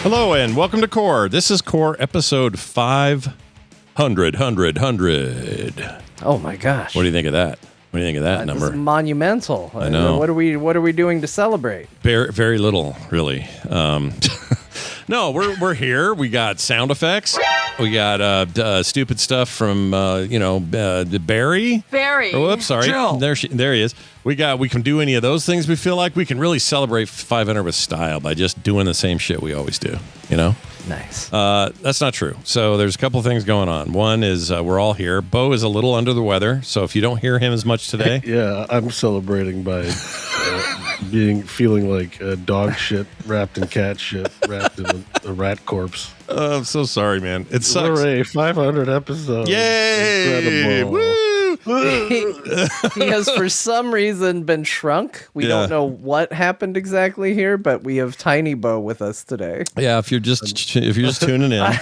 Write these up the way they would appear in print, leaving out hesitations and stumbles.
Hello and welcome to Core. This is Core episode 500. Oh my gosh! What do you think of that? What do you think of that number? This is monumental. I know. What are we doing to celebrate? Very, very little, really. No, we're here. We got sound effects. We got stupid stuff from Barry. Barry. Oh, whoops, sorry. Jill. There he is. We can do any of those things we feel like. We can really celebrate 500 with style by just doing the same shit we always do, you know? Nice. That's not true. So there's a couple things going on. One is we're all here. Beau is a little under the weather, so if you don't hear him as much today. Yeah, I'm celebrating by feeling like dog shit wrapped in cat shit wrapped in a rat corpse. I'm so sorry, man. It sucks. Hooray, 500 episodes. Yay! Incredible. Woo! He has for some reason been shrunk. We don't know what happened exactly here, but we have Tiny Beau with us today. Yeah, if you're just tuning in. I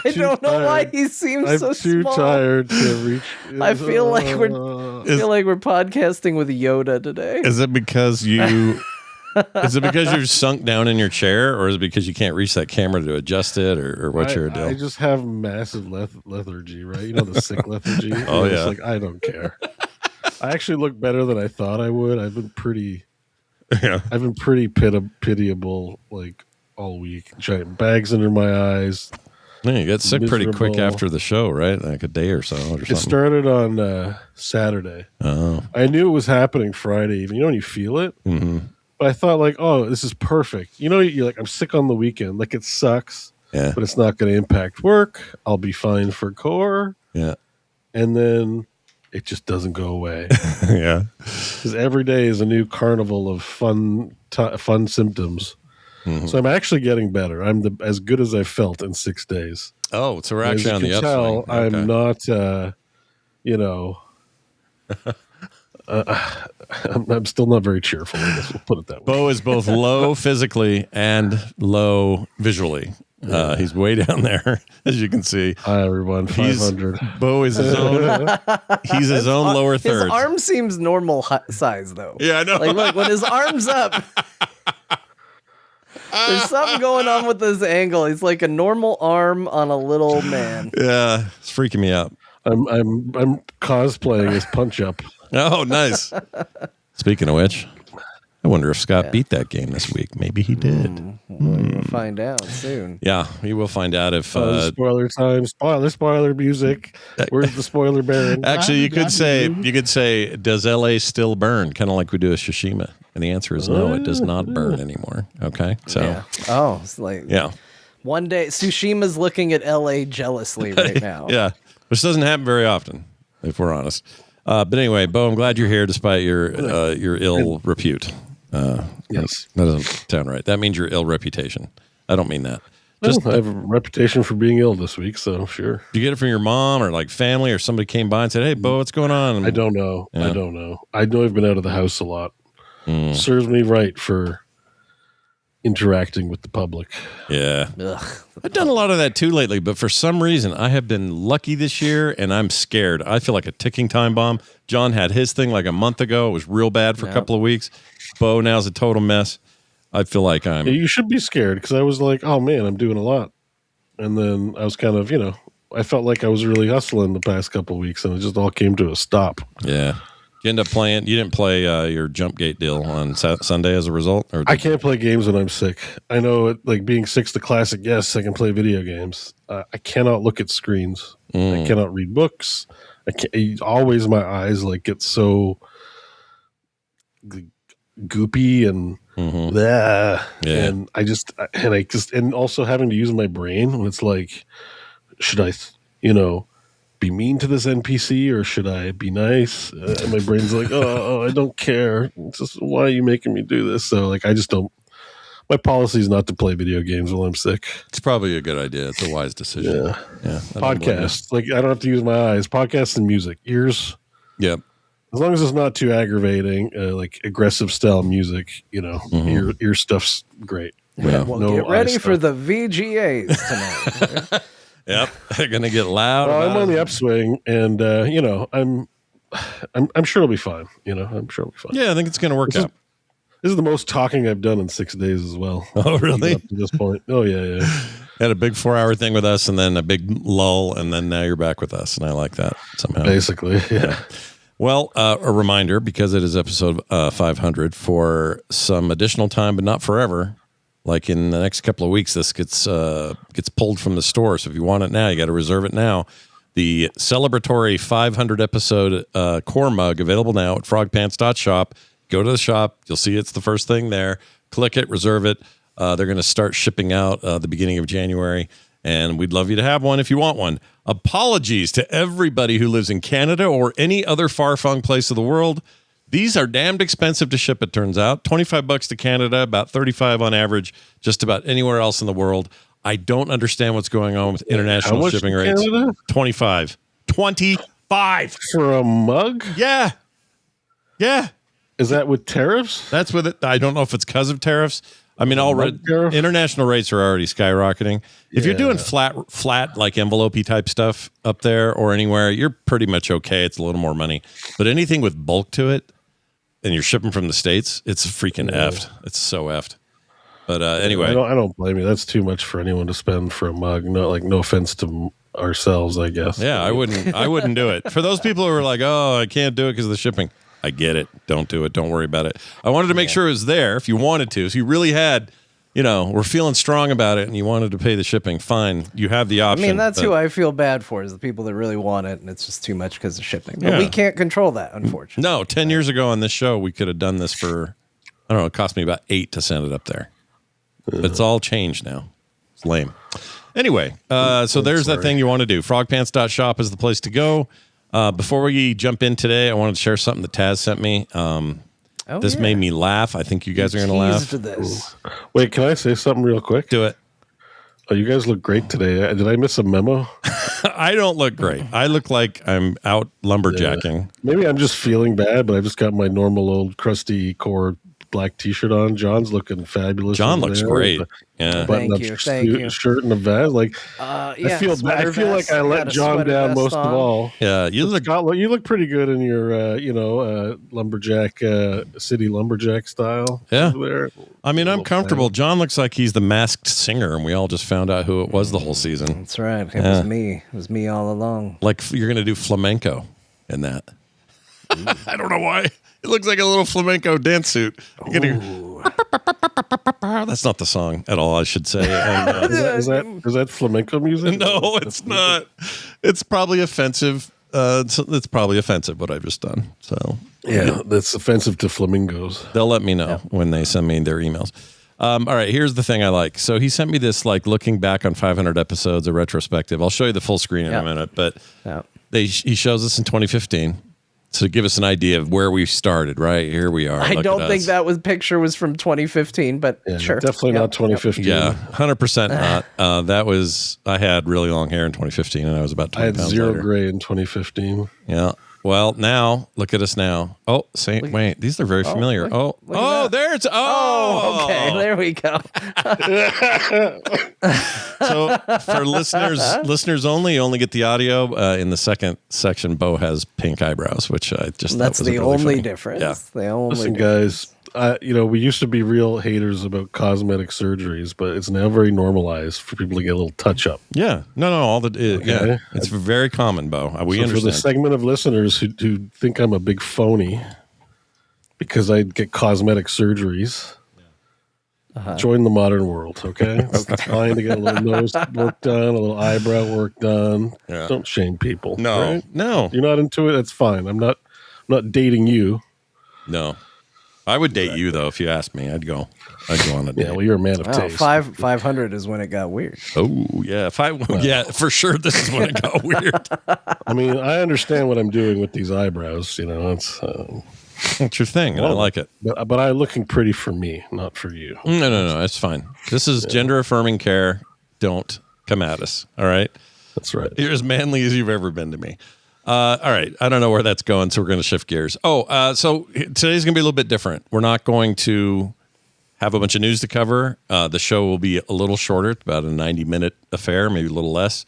don't know why he seems I'm so too small. tired to reach. I feel like we're podcasting with Yoda today. Is it because you? Is it because you're sunk down in your chair, or is it because you can't reach that camera to adjust it, or what's your deal? I just have massive lethargy, right? You know, the sick lethargy. Oh, yeah. It's like I don't care. I actually look better than I thought I would. I've been pretty pitiable like all week. Giant bags under my eyes. Yeah, you got sick pretty quick Miserable. after the show, right? Like a day or so, or something. It started on Saturday. Oh, I knew it was happening Friday. Even you know when you feel it. mm-hmm. But I thought like, oh, this is perfect. You know, you're like, I'm sick on the weekend. Like it sucks, Yeah, but it's not going to impact work. I'll be fine for core. yeah, And then it just doesn't go away yeah. because every day is a new carnival of fun symptoms. Mm-hmm. So I'm actually getting better. I'm as good as I felt in 6 days. Oh, so we're As actually you on the can tell, upswing. Okay. I'm not. I'm still not very cheerful. I guess we'll put it that way. Beau is both low physically and low visually. He's way down there, as you can see. Hi everyone. 500. Beau is his own. He's his own lower third. His arm seems normal size though. Yeah, I know. Like look, when his arm's up, there's something going on with this angle. He's like a normal arm on a little man. Yeah, it's freaking me out. I'm cosplaying as Punch Up. Oh, nice. Speaking of which, I wonder if Scott beat that game this week. Maybe he did. We'll find out soon. Yeah, we will find out if. Spoiler time. Spoiler music. Where's the spoiler baron? Actually, you could say, does LA still burn? Kind of like we do with Tsushima. And the answer is no, it does not burn anymore. Okay, so Yeah. Oh, it's like yeah, one day Tsushima's looking at LA jealously right now. yeah, which doesn't happen very often, if we're honest. But anyway, Beau, I'm glad you're here despite your ill repute. Yes. That doesn't sound right. That means your ill reputation. I don't mean that. Just I have a reputation for being ill this week, so sure. Did you get it from your mom or like family or somebody came by and said, "Hey, Beau, what's going on?" I don't know. Yeah. I don't know. I know I've been out of the house a lot. Serves me right for interacting with the public. Yeah. Ugh. I've done a lot of that too lately, but for some reason I have been lucky this year and I'm scared. I feel like a ticking time bomb. John had his thing like a month ago. It was real bad for a couple of weeks. Beau now's a total mess. I feel like I'm... Yeah, you should be scared because I was like, oh man, I'm doing a lot. And then I was kind of, I felt like I was really hustling the past couple of weeks and it just all came to a stop. Yeah. You end up playing... You didn't play your jump gate deal on Sunday as a result? Or I can't play games when I'm sick. I know it, like being sick's the classic, yes, I can play video games. I cannot look at screens. I cannot read books. Always my eyes like get so goopy and bleh. Yeah. And and also having to use my brain when it's like, should I, be mean to this NPC or should I be nice? And my brain's like, oh, I don't care. It's just, why are you making me do this? So like, I just don't. My policy is not to play video games while I'm sick. It's probably a good idea. It's a wise decision. Yeah. Podcasts, like I don't have to use my eyes. Podcasts and music, ears. Yep. As long as it's not too aggravating, like aggressive style music, ear stuff's great. Yeah. Well, No get ready eye for stuff. the VGAs tonight. Yep. They're going to get loud. Well, I'm about on it. the upswing, and I'm sure it'll be fine. I'm sure it'll be fine. Yeah, I think it's going to work out. This is the most talking I've done in 6 days as well. Oh, really? Up to this point. Oh, yeah. Had a big 4-hour thing with us, and then a big lull, and then now you're back with us, and I like that somehow. Basically, yeah. Well, a reminder, because it is episode 500, for some additional time, but not forever. Like in the next couple of weeks, this gets pulled from the store. So if you want it now, you got to reserve it now. The celebratory 500 episode core mug available now at frogpants.shop. Go to the shop. You'll see it's the first thing there. Click it, reserve it. They're going to start shipping out the beginning of January. And we'd love you to have one if you want one. Apologies to everybody who lives in Canada or any other far-flung place of the world. These are damned expensive to ship, it turns out. $25 to Canada, about $35 on average, just about anywhere else in the world. I don't understand what's going on with international shipping rates. Canada? 25. 25 for a mug? Yeah. Is that with tariffs? That's with it. I don't know if it's because of tariffs. I mean, international rates are already skyrocketing. If you're doing flat like envelope-y type stuff up there or anywhere, you're pretty much okay. It's a little more money. But anything with bulk to it, and you're shipping from the States, it's freaking effed. It's so effed. But anyway, I don't blame you. That's too much for anyone to spend for a mug. No offense to ourselves, I guess. Yeah, I wouldn't do it. For those people who are like, oh, I can't do it because of the shipping. I get it. Don't do it. Don't worry about it. I wanted to make sure it was there if you wanted to. If you really had, we're feeling strong about it and you wanted to pay the shipping, fine. You have the option. I mean, that's who I feel bad for, is the people that really want it and it's just too much because of shipping. But we can't control that, unfortunately. No, 10 years ago on this show, we could have done this for, I don't know, it cost me about $8 to send it up there. But it's all changed now. It's lame. Anyway, so there's that thing you want to do. Frogpants.shop is the place to go. Before we jump in today, I wanted to share something that Taz sent me. This made me laugh. I think you guys are going to laugh. This. Wait, can I say something real quick? Do it. Oh, you guys look great today. Did I miss a memo? I don't look great. I look like I'm out lumberjacking. Yeah. Maybe I'm just feeling bad, but I just got my normal old crusty core black T-shirt on. John's looking fabulous. John looks great. Yeah. Thank you. Shirt and a vest. Like, I feel bad. I feel like I let John down most of all. Yeah, you look pretty good in your lumberjack city lumberjack style. Yeah. There. I mean, I'm comfortable. Fan. John looks like he's the masked singer, and we all just found out who it was the whole season. That's right. It was me. It was me all along. Like you're gonna do flamenco in that. I don't know why. It looks like a little flamenco dance suit. That's not the song at all, I should say. And, is that flamenco music? No, it's not. It's probably offensive. It's probably offensive what I've just done. So yeah, that's offensive to flamingos. They'll let me know when they send me their emails. All right, here's the thing I like. So he sent me this like looking back on 500 episodes, a retrospective. I'll show you the full screen in a minute, but he shows us in 2015. So give us an idea of where we started, right? Here we are. I don't think that picture was from 2015, but sure. Definitely not 2015. Yeah, 100% not. That was, I had really long hair in 2015 and I was about 20 pounds I had zero lighter. gray in 2015. Yeah. Well, now, look at us now. Oh, wait, these are very familiar. Look at that. Okay, there we go. So for listeners only, you only get the audio. In the second section, Beau has pink eyebrows, which I just that's thought was the really only funny. difference. Yeah. The only Listen, difference. guys. We used to be real haters about cosmetic surgeries, but it's now very normalized for people to get a little touch up. Yeah, no, it's very common, Beau. We understand. For the segment of listeners who think I'm a big phony because I get cosmetic surgeries, join the modern world, okay? It's trying to get a little nose work done, a little eyebrow work done. Yeah. Don't shame people. No, right? no, you're not into it. That's fine. I'm not dating you. No. I would date you though if you asked me. I'd go on a date. Yeah, well, you're a man of taste. 500 is when it got weird. Oh yeah, for sure. This is when it got weird. I mean, I understand what I'm doing with these eyebrows. It's your thing, and I like it. But I'm looking pretty for me, not for you. No, it's fine. This is gender affirming care. Don't come at us. All right, that's right. You're as manly as you've ever been to me. All right. I don't know where that's going, so we're going to shift gears. So today's going to be a little bit different. We're not going to have a bunch of news to cover. The show will be a little shorter, about a 90-minute affair, maybe a little less.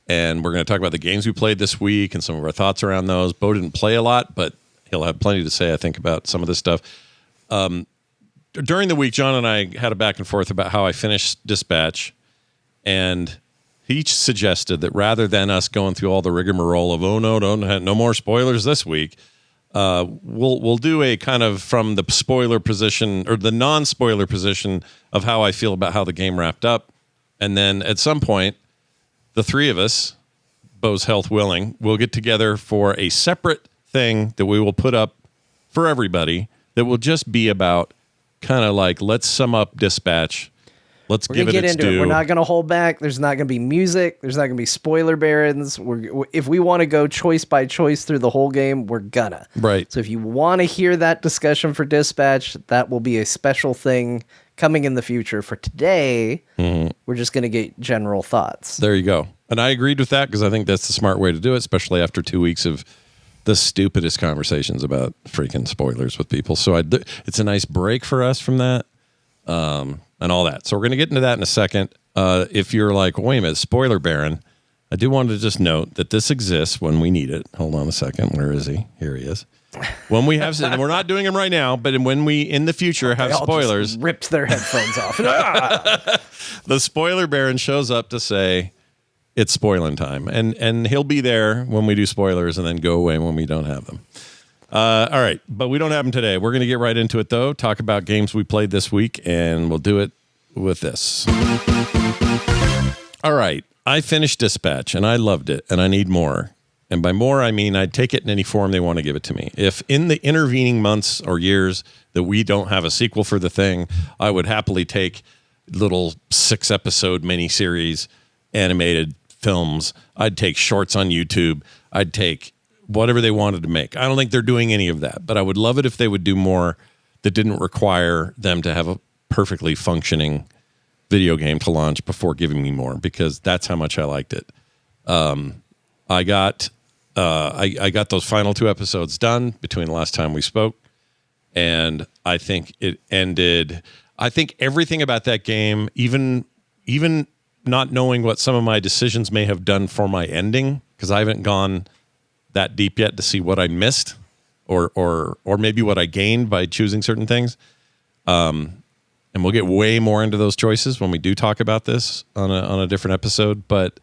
And we're going to talk about the games we played this week and some of our thoughts around those. Beau didn't play a lot, but he'll have plenty to say, I think, about some of this stuff. during the week, John and I had a back and forth about how I finished Dispatch, and he each suggested that rather than us going through all the rigmarole of no more spoilers this week, we'll do a kind of from the spoiler position or the non-spoiler position of how I feel about how the game wrapped up, and then at some point, the three of us, Beau's health willing, will get together for a separate thing that we will put up for everybody that will just be about kind of like, let's sum up Dispatch. We're give it its due. We're not going to hold back. There's not going to be music. There's not going to be spoiler barons. If we want to go choice by choice through the whole game, we're gonna. Right. So if you want to hear that discussion for Dispatch, that will be a special thing coming in the future. For today, we're just going to get general thoughts. There you go. And I agreed with that because I think that's the smart way to do it, especially after 2 weeks of the stupidest conversations about freaking spoilers with people. So it's a nice break for us from that. And all that. So we're going to get into that in a second. If you're like, wait a minute, spoiler baron, I do want to just note that this exists when we need it. Hold on a second. Where is he? Here he is. When we have, and we're not doing them right now, but when we in the future have spoilers, just ripped their headphones off. The spoiler baron shows up to say it's spoiling time, and he'll be there when we do spoilers, and then go away when we don't have them. All right, but we don't have them today. We're going to get right into it, though, talk about games we played this week, and we'll do it with this. All right, I finished Dispatch, and I loved it, and I need more. And by more, I mean I'd take it in any form they want to give it to me. If in the intervening months or years that we don't have a sequel for the thing, I would happily take little 6-episode miniseries, animated films. I'd take shorts on YouTube. I'd take whatever they wanted to make. I don't think they're doing any of that, but I would love it if they would do more that didn't require them to have a perfectly functioning video game to launch before giving me more, because that's how much I liked it. I got those final 2 episodes done between the last time we spoke, and I think it ended. I think everything about that game, even not knowing what some of my decisions may have done for my ending, because I haven't gone that deep yet to see what I missed or maybe what I gained by choosing certain things. And we'll get way more into those choices when we do talk about this on a different episode. But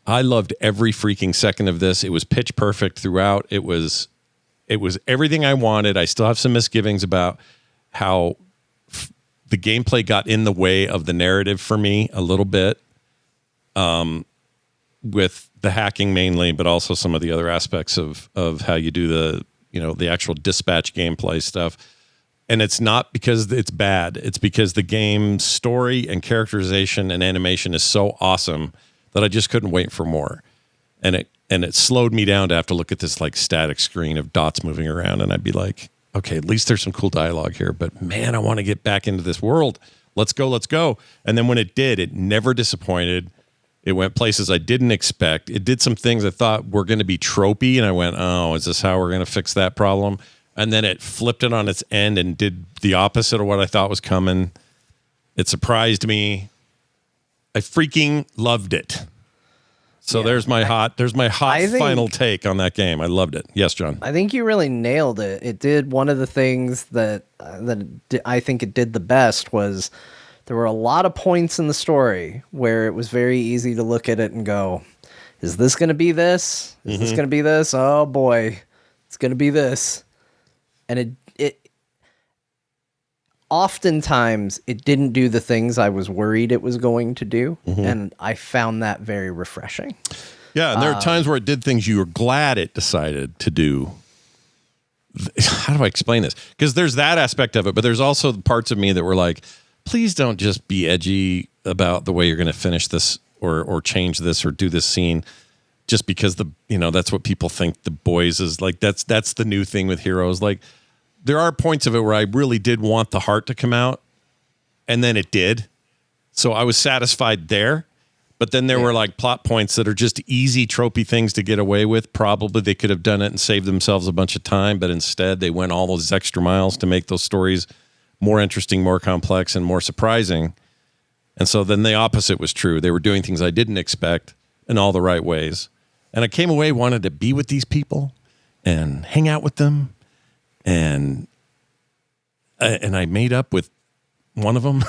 I loved every freaking second of this. It was pitch perfect throughout. It was everything I wanted. I still have some misgivings about how the gameplay got in the way of the narrative for me a little bit. With the hacking mainly, but also some of the other aspects of how you do the actual Dispatch gameplay stuff. And it's not because it's bad. It's because the game's story and characterization and animation is so awesome that I just couldn't wait for more. And it slowed me down to have to look at this like static screen of dots moving around, and I'd be like, okay, at least there's some cool dialogue here, but man, I want to get back into this world. Let's go. And then when it did, it never disappointed. It went places I didn't expect. It did some things I thought were going to be tropey, and I went, oh, is this how we're going to fix that problem? And then it flipped it on its end and did the opposite of what I thought was coming. It surprised me. I freaking loved it. So there's my hot final take on that game. I loved it. Yes, John. I think you really nailed it. It did one of the things that I think it did the best was there were a lot of points in the story where it was very easy to look at it and go, is this going to be this? Is this going to be this? Oh boy, it's going to be this. And it oftentimes it didn't do the things I was worried it was going to do. And I found that very refreshing. Yeah. And there are times where it did things you were glad it decided to do. How do I explain this? Because there's that aspect of it, but there's also parts of me that were like, please don't just be edgy about the way you're going to finish this or change this or do this scene just because that's what people think the boys is like. That's the new thing with Heroes. Like there are points of it where I really did want the heart to come out, and then it did. So I was satisfied there. But then there were like plot points that are just easy tropey things to get away with. Probably they could have done it and saved themselves a bunch of time, but instead they went all those extra miles to make those stories more interesting, more complex, and more surprising. And so then the opposite was true. They were doing things I didn't expect in all the right ways. And I came away wanted to be with these people and hang out with them. And and I made up with one of them,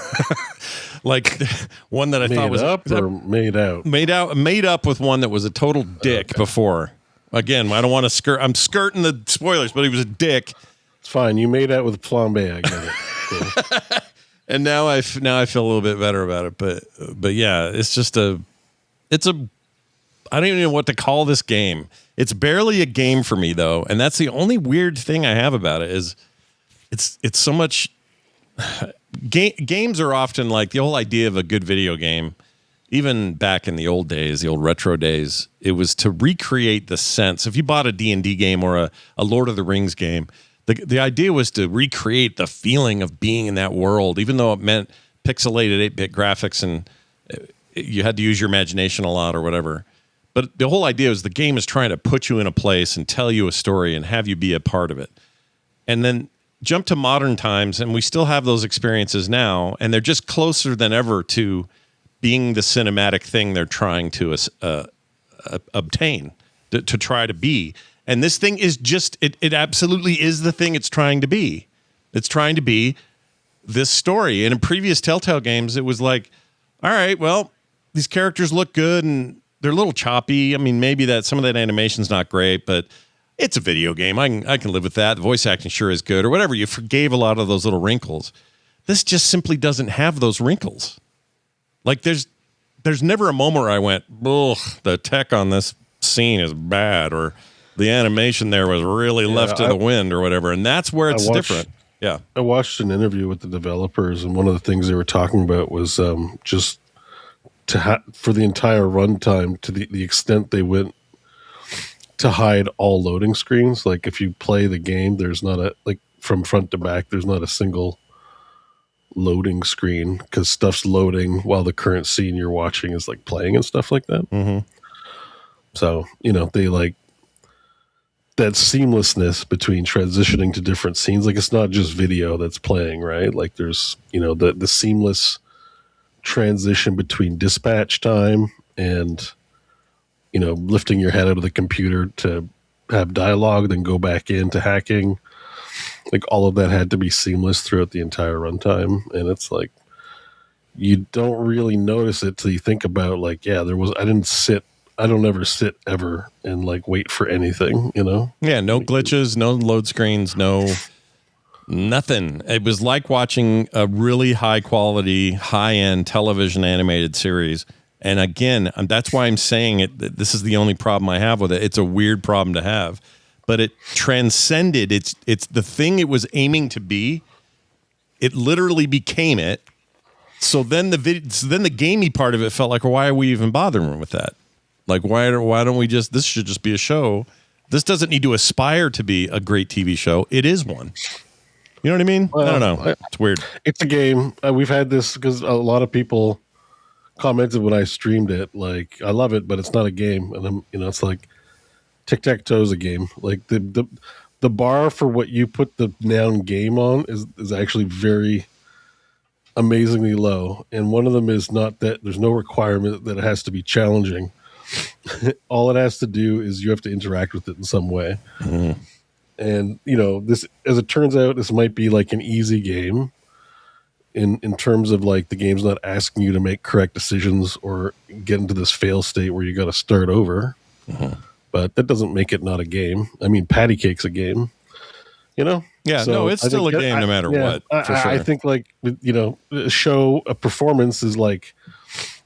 like one that I thought was made out. Made up with one that was a total dick before. Again, I don't want to skirt. I'm skirting the spoilers, but he was a dick. It's fine. You made out with flambe. I get it. Cool. And now I feel a little bit better about it. But yeah, it's a. I don't even know what to call this game. It's barely a game for me though, and that's the only weird thing I have about it is, it's so much. Games are often like the whole idea of a good video game. Even back in the old days, the old retro days, it was to recreate the sense. If you bought a D&D game or a Lord of the Rings game, the idea was to recreate the feeling of being in that world, even though it meant pixelated 8-bit graphics and you had to use your imagination a lot or whatever. But the whole idea was the game is trying to put you in a place and tell you a story and have you be a part of it. And then jump to modern times, and we still have those experiences now, and they're just closer than ever to being the cinematic thing they're trying to obtain, to try to be. And this thing is just, it absolutely is the thing it's trying to be. It's trying to be this story. And in previous Telltale games, it was like, all right, well, these characters look good, and they're a little choppy. I mean, maybe some of that animation's not great, but it's a video game. I can live with that. The voice acting sure is good or whatever. You forgave a lot of those little wrinkles. This just simply doesn't have those wrinkles. Like there's never a moment where I went, ugh, the tech on this scene is bad, or the animation there was really left to the wind or whatever. And that's where it's different. Yeah. I watched an interview with the developers, and one of the things they were talking about was just for the entire runtime, to the extent they went to hide all loading screens. Like if you play the game, there's not from front to back, there's not a single loading screen because stuff's loading while the current scene you're watching is like playing and stuff like that. Mm-hmm. So, they like that seamlessness between transitioning to different scenes. Like it's not just video that's playing, right? Like there's, the seamless transition between dispatch time and lifting your head out of the computer to have dialogue, then go back into hacking. Like all of that had to be seamless throughout the entire runtime. And it's like, you don't really notice it till you think about like, I don't ever sit ever and like wait for anything, Yeah. No glitches, no load screens, nothing. It was like watching a really high quality, high end television animated series. And again, that's why I'm saying it. This is the only problem I have with it. It's a weird problem to have, but it transcended. It's the thing it was aiming to be. It literally became it. So then the gamey part of it felt like, well, why are we even bothering with that? Like, why don't we just? This should just be a show. This doesn't need to aspire to be a great TV show. It is one. You know what I mean? Well, I don't know. It's weird. It's a game. We've had this because a lot of people commented when I streamed it, like, I love it, but it's not a game. And I'm, it's like tic-tac-toe is a game. Like the bar for what you put the noun game on is actually very amazingly low. And one of them is not that there's no requirement that it has to be challenging. All it has to do is you have to interact with it in some way. Mm-hmm. And, this, as it turns out, this might be like an easy game in terms of like the game's not asking you to make correct decisions or get into this fail state where you got to start over. Mm-hmm. But that doesn't make it not a game. I mean, patty cake's a game, Yeah, so no, it's still a game no matter what. For sure. I think like, a performance is like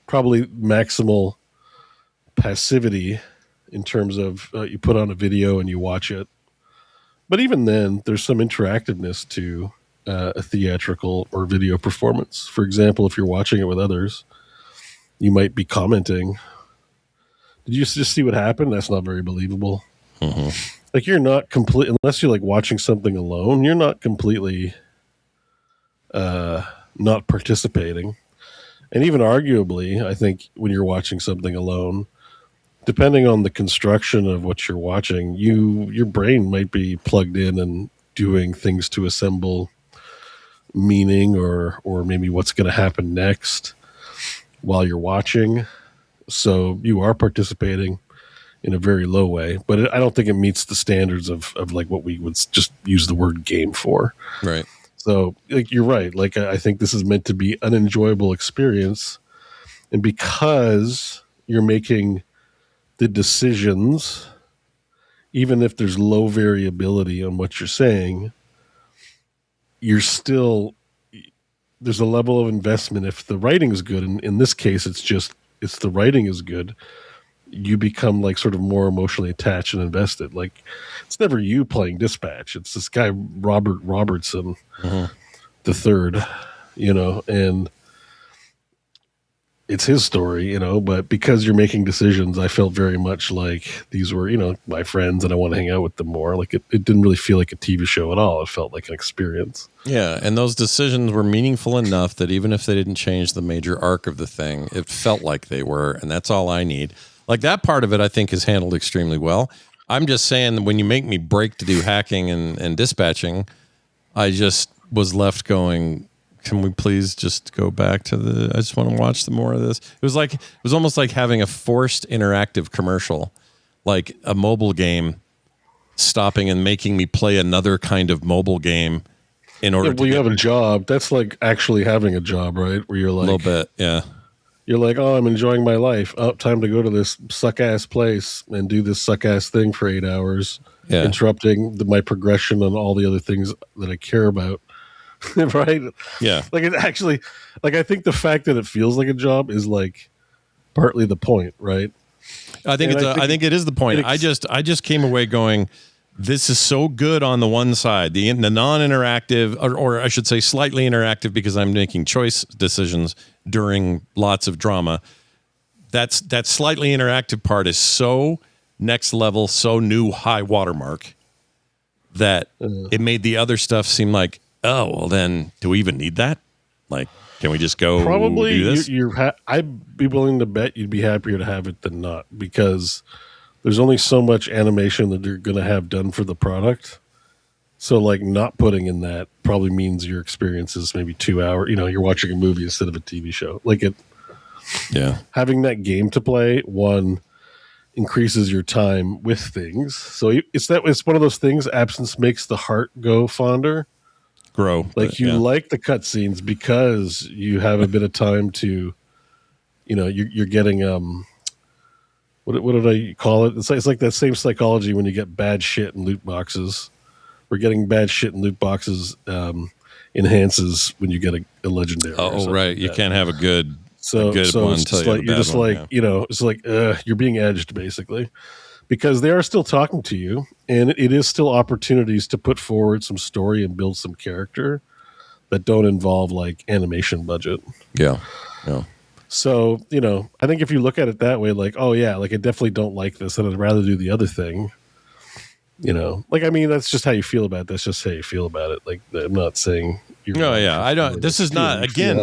probably maximal passivity in terms of you put on a video and you watch it. But even then, there's some interactiveness to a theatrical or video performance. For example, if you're watching it with others, you might be commenting, did you just see what happened? That's not very believable. Mm-hmm. Like you're not complete, unless you're like watching something alone, you're not completely not participating. And even arguably, I think when you're watching something alone, depending on the construction of what you're watching, your brain might be plugged in and doing things to assemble meaning or maybe what's going to happen next while you're watching. So you are participating in a very low way, but I don't think it meets the standards of like what we would just use the word game for. Right. So, like, you're right. Like, I think this is meant to be an enjoyable experience, and because you're making the decisions, even if there's low variability on what you're saying, you're still, there's a level of investment. If the writing is good, and in this case, it's the writing is good, you become like sort of more emotionally attached and invested. Like, it's never you playing Dispatch. It's this guy, Robert Robertson, the third, and it's his story, but because you're making decisions, I felt very much like these were, my friends and I want to hang out with them more. Like, it didn't really feel like a TV show at all. It felt like an experience. Yeah. And those decisions were meaningful enough that even if they didn't change the major arc of the thing, it felt like they were. And that's all I need. Like, that part of it, I think, is handled extremely well. I'm just saying that when you make me break to do hacking and dispatching, I just was left going, can we please just go back to I just want to watch some more of this. It was almost like having a forced interactive commercial, like a mobile game stopping and making me play another kind of mobile game in order to you have a job. That's like actually having a job, right? Where you're like, a little bit. Yeah. You're like, oh, I'm enjoying my life. Oh, time to go to this suck-ass place and do this suck-ass thing for 8 hours, interrupting my progression on all the other things that I care about. Right? Yeah. Like, it actually, like, I think the fact that it feels like a job is like partly the point, right? I think I think it is the point. I just came away going, this is so good on the one side, the non-interactive, or I should say slightly interactive, because I'm making choice decisions during lots of drama. That slightly interactive part is so next level, so new high watermark that it made the other stuff seem like, oh, well then, do we even need that? Like, can we just go probably do this? I'd be willing to bet you'd be happier to have it than not, because there's only so much animation that you're going to have done for the product. So, like, not putting in that probably means your experience is maybe 2 hours. You're watching a movie instead of a TV show. Like, having that game to play, one, increases your time with things. So it's one of those things. Absence makes the heart go fonder. Grow. Like, you like the cutscenes because you have a bit of time to, you're getting what did I call it? It's like that same psychology when you get bad shit in loot boxes. We're getting bad shit in loot boxes enhances when you get a legendary. Oh, right. Like you that. can't have a good one it's until you have a bad one. It's like you're being edged, basically, because they are still talking to you, and it is still opportunities to put forward some story and build some character that don't involve like animation budget. Yeah. Yeah. So, I think if you look at it that way, like, oh yeah, like, I definitely don't like this and I'd rather do the other thing, like, I mean, that's just how you feel about it. That's just how you feel about it. Like, I'm not saying you're I don't, this is not, again,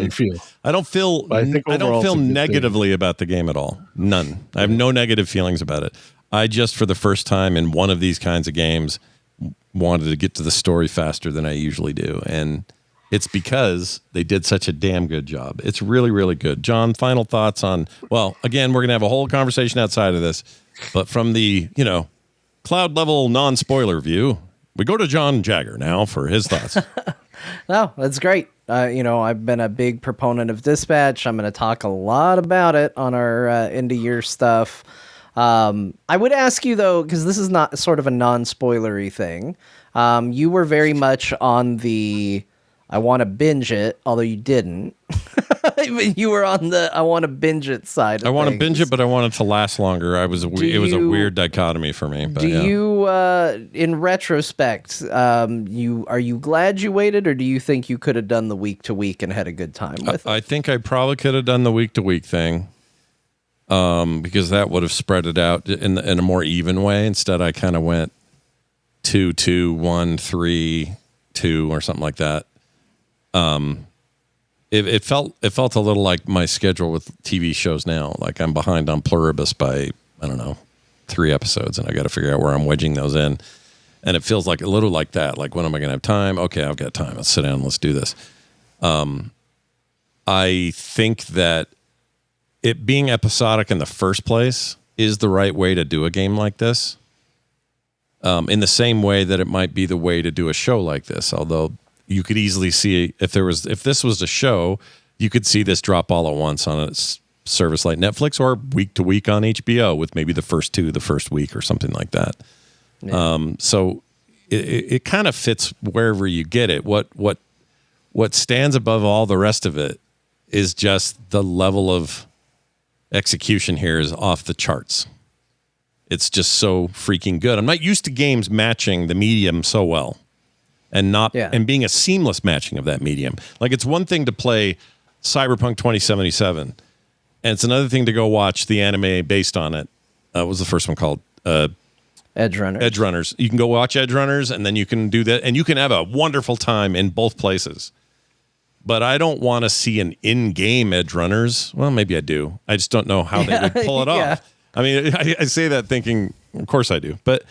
I don't feel negatively about the game at all. None. I have no negative feelings about it. I just, for the first time in one of these kinds of games, wanted to get to the story faster than I usually do. And it's because they did such a damn good job. It's really, really good. John, final thoughts on, well, again, we're going to have a whole conversation outside of this, but from the, cloud level non-spoiler view, we go to John Jagger now for his thoughts. No, that's great. I've been a big proponent of Dispatch. I'm going to talk a lot about it on our end of year stuff. I would ask you, though, because this is not sort of a non-spoilery thing. You were very much on the I want to binge it, although you didn't. You were on the I want to binge it side. I want to binge it, but I want it to last longer. It was a weird dichotomy for me. But you, in retrospect, are you glad you waited, or do you think you could have done the week to week and had a good time with it? I think I probably could have done the week to week thing, because that would have spread it out in a more even way. Instead, I kind of went 2, 2, 1, 3, 2, or something like that. It felt a little like my schedule with TV shows now. Like, I'm behind on Pluribus by, I don't know, 3 episodes, and I got to figure out where I'm wedging those in. And it feels like a little like that. Like, when am I going to have time? Okay, I've got time. Let's sit down and let's do this. I think that it being episodic in the first place is the right way to do a game like this. In the same way that it might be the way to do a show like this. Although, you could easily see if this was a show, you could see this drop all at once on a service like Netflix or week to week on HBO with maybe the first week or something like that. Yeah. So it kind of fits wherever you get it. What stands above all the rest of it is just the level of execution here is off the charts. It's just so freaking good. I'm not used to games matching the medium so well and being a seamless matching of that medium. Like, it's one thing to play Cyberpunk 2077, and it's another thing to go watch the anime based on it. What was the first one called? Edge Runners. Edge Runners. You can go watch Edge Runners, and then you can do that, and you can have a wonderful time in both places. But I don't want to see an in-game Edge Runners. Well, maybe I do. I just don't know how they would pull it off. I mean, I say that thinking, of course I do. But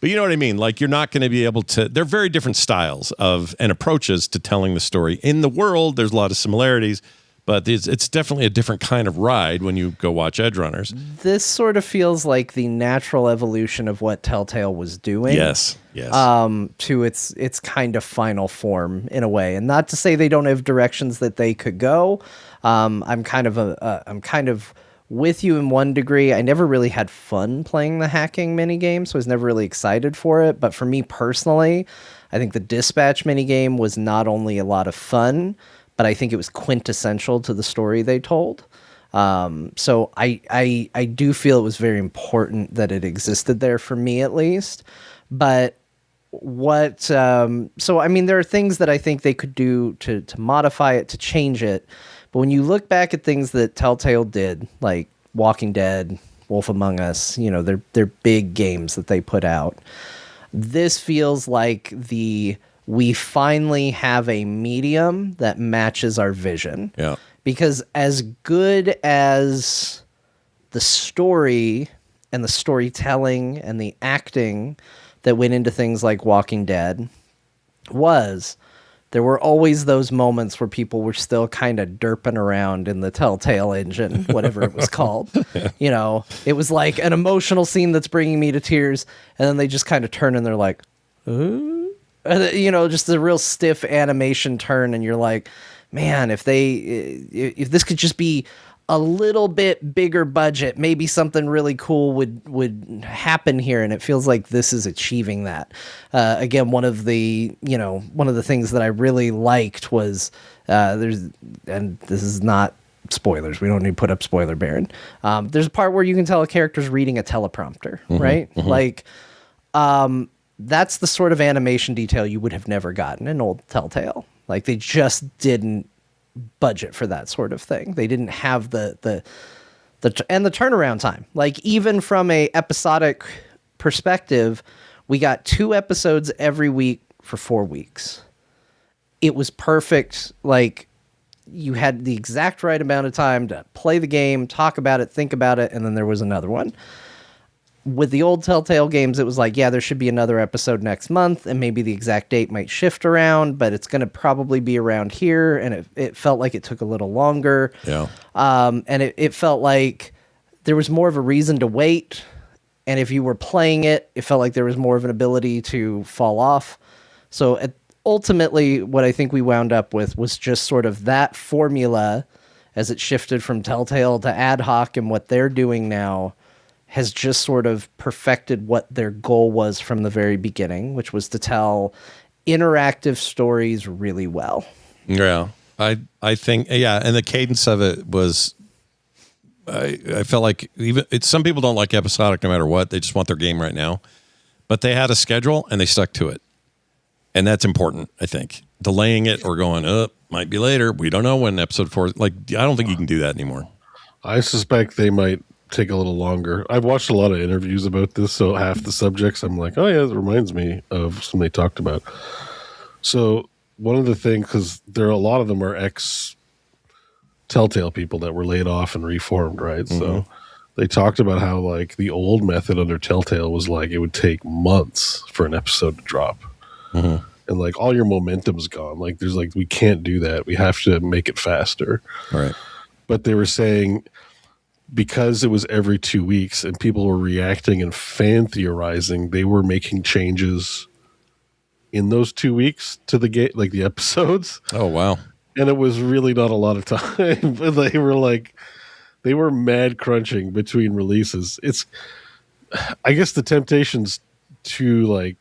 you know what I mean? Like, you're not going to be able to... They're very different styles and approaches to telling the story. In the world, there's a lot of similarities, but it's definitely a different kind of ride when you go watch Edge Runners. This sort of feels like the natural evolution of what Telltale was doing. Yes. To its kind of final form in a way, and not to say they don't have directions that they could go. I'm kind of with you in one degree. I never really had fun playing the hacking minigame, so I was never really excited for it. But for me personally, I think the Dispatch minigame was not only a lot of fun, but I think it was quintessential to the story they told. So I do feel it was very important that it existed there for me, at least. But so I mean, there are things that I think they could do to modify it, to change it. But when you look back at things that Telltale did, like Walking Dead, Wolf Among Us, they're big games that they put out. This feels like we finally have a medium that matches our vision. Yeah. Because as good as the story and the storytelling and the acting that went into things like Walking Dead there were always those moments where people were still kind of derping around in the Telltale engine, whatever it was called. It was like an emotional scene that's bringing me to tears, and then they just kind of turn and they're like, just a real stiff animation turn, and you're like, man, if this could just be a little bit bigger budget, maybe something really cool would happen here. And it feels like this is achieving that. Again, one of the things that I really liked was and this is not spoilers. We don't need to put up spoiler baron. There's a part where you can tell a character's reading a teleprompter, right? Mm-hmm. Like, that's the sort of animation detail you would have never gotten in old Telltale. Like, they just didn't budget for that sort of thing. They didn't have the turnaround time. Like, even from a episodic perspective, we got 2 episodes every week for 4 weeks. It was perfect. Like, you had the exact right amount of time to play the game, talk about it, think about it, and then there was another one. With the old Telltale games, it was like, yeah, there should be another episode next month, and maybe the exact date might shift around, but it's going to probably be around here, and it felt like it took a little longer. Yeah. And it felt like there was more of a reason to wait, and if you were playing it, it felt like there was more of an ability to fall off. So ultimately, what I think we wound up with was just sort of that formula as it shifted from Telltale to ad hoc, and what they're doing now has just sort of perfected what their goal was from the very beginning, which was to tell interactive stories really well. Yeah, I think, yeah, and the cadence of it was, I felt like some people don't like episodic no matter what. They just want their game right now. But they had a schedule, and they stuck to it. And that's important, I think. Delaying it or going, might be later. We don't know when episode 4, like, I don't think you can do that anymore. I suspect they might take a little longer. I've watched a lot of interviews about this, so half the subjects I'm like, oh yeah, it reminds me of something they talked about. So one of the things, because a lot of them are ex Telltale people that were laid off and reformed, right? Mm-hmm. So they talked about how, like, the old method under Telltale was like it would take months for an episode to drop. Mm-hmm. And like all your momentum's gone. Like there's like, we can't do that. We have to make it faster. Right. But they were saying, because it was every 2 weeks and people were reacting and fan theorizing, they were making changes in those 2 weeks to the game, like the episodes. Oh, wow. And it was really not a lot of time. They were mad crunching between releases. I guess the temptation's too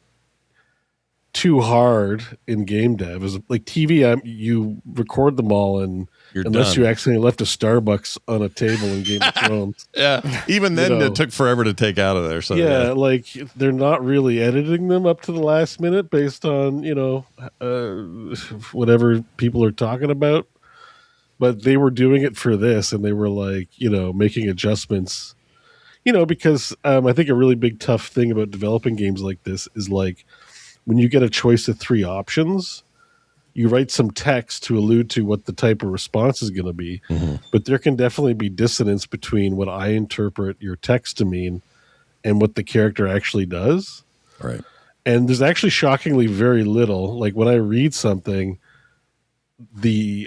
hard in game dev. Is like TV, you record them all, and unless you accidentally left a Starbucks on a table in Game of Thrones. Yeah, even then it took forever to take out of there. So yeah, like they're not really editing them up to the last minute based on whatever people are talking about. But they were doing it for this, and they were like making adjustments. Because I think a really big tough thing about developing games like this is like when you get a choice of 3 options, you write some text to allude to what the type of response is going to be. Mm-hmm. But there can definitely be dissonance between what I interpret your text to mean and what the character actually does. Right. And there's actually shockingly very little. Like when I read something,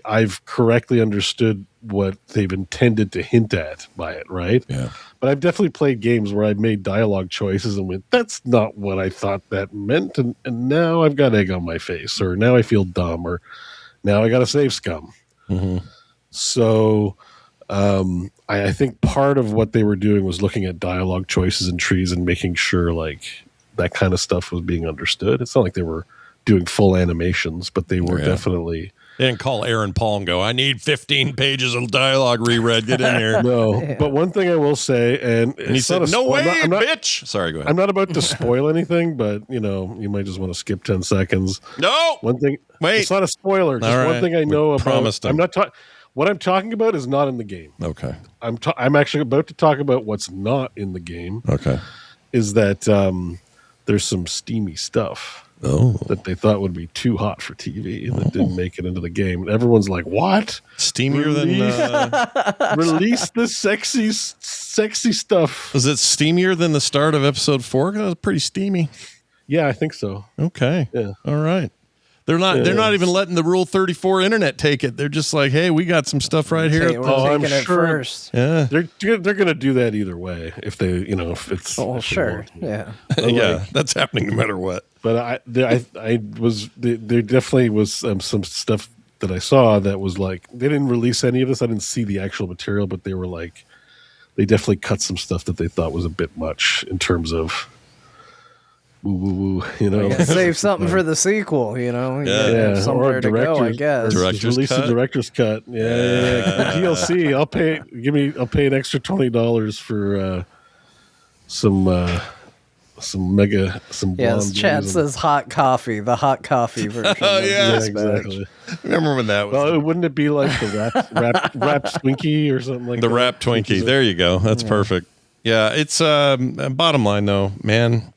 I've correctly understood what they've intended to hint at by it, right? Yeah. But I've definitely played games where I've made dialogue choices and went, that's not what I thought that meant, and now I've got egg on my face, or now I feel dumb, or now I got to save scum. Mm-hmm. So I think part of what they were doing was looking at dialogue choices and trees and making sure like that kind of stuff was being understood. It's not like they were doing full animations, but they were definitely... They didn't call Aaron Paul and go, I need 15 pages of dialogue reread. Get in here. No, but one thing I will say, and he said, no way, bitch. Sorry, go ahead. I'm not about to spoil anything, but, you might just want to skip 10 seconds. No! One thing. Wait. It's not a spoiler. Just one thing I know about. I'm not talking. What I'm talking about is not in the game. Okay. I'm actually about to talk about what's not in the game. Okay. Is that there's some steamy stuff. Oh. That they thought would be too hot for TV that didn't make it into the game. And everyone's like, what? Steamier than... Release the sexy stuff. Was it steamier than the start of episode 4? Because it was pretty steamy. Yeah, I think so. Okay. Yeah. All right. They're not even letting the Rule 34 internet take it. They're just like, hey, we got some stuff right here. I'm sure. First. Yeah. They're going to do that either way if they, if it's... Oh, sure. Yeah. Yeah, that's happening no matter what. But there definitely was some stuff that I saw that was like, they didn't release any of this. I didn't see the actual material, but they were like, they definitely cut some stuff that they thought was a bit much in terms of woo, save something for the sequel, Yeah, somewhere to go, I guess. Release the director's cut. Yeah. DLC. I'll pay an extra $20 for some Yes, chat says hot coffee, the hot coffee version. Oh yeah, exactly. Remember when that was? Well, wouldn't it be like the rap Twinkie or something like the that? The rap Twinkie. There you go. That's perfect. Yeah, it's bottom line though, man.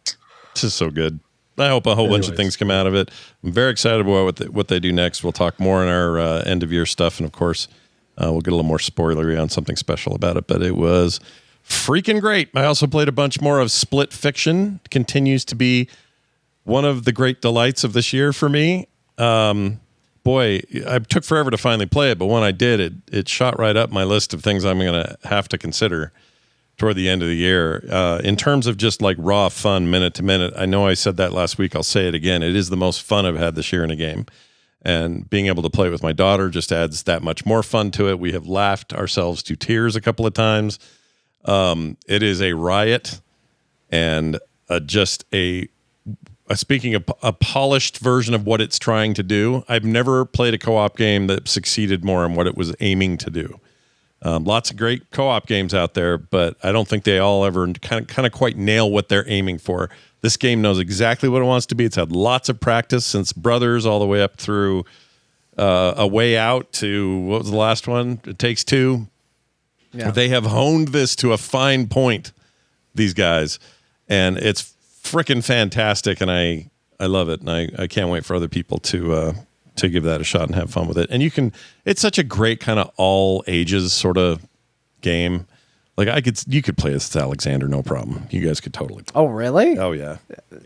This is so good. I hope a whole bunch of things come out of it. I'm very excited about what they do next. We'll talk more in our end of year stuff, and of course, we'll get a little more spoilery on something special about it. But it was freaking great. I also played a bunch more of Split Fiction. Continues to be one of the great delights of this year for me. Boy, I took forever to finally play it, but when I did, it shot right up my list of things I'm going to have to consider toward the end of the year. In terms of just like raw fun, minute to minute, I know I said that last week. I'll say it again. It is the most fun I've had this year in a game. And being able to play with my daughter just adds that much more fun to it. We have laughed ourselves to tears a couple of times. It is a riot and speaking of a polished version of what it's trying to do. I've never played a co-op game that succeeded more in what it was aiming to do. Lots of great co-op games out there, but I don't think they all ever kind of quite nail what they're aiming for. This game knows exactly what it wants to be. It's had lots of practice since Brothers all the way up through A Way Out to, what was the last one? It Takes Two. Yeah. They have honed this to a fine point, these guys, and it's freaking fantastic, and I love it, and I can't wait for other people to give that a shot and have fun with it. And it's such a great kind of all ages sort of game. Like you could play this with Alexander, no problem. You guys could totally play. Oh, really? Oh yeah.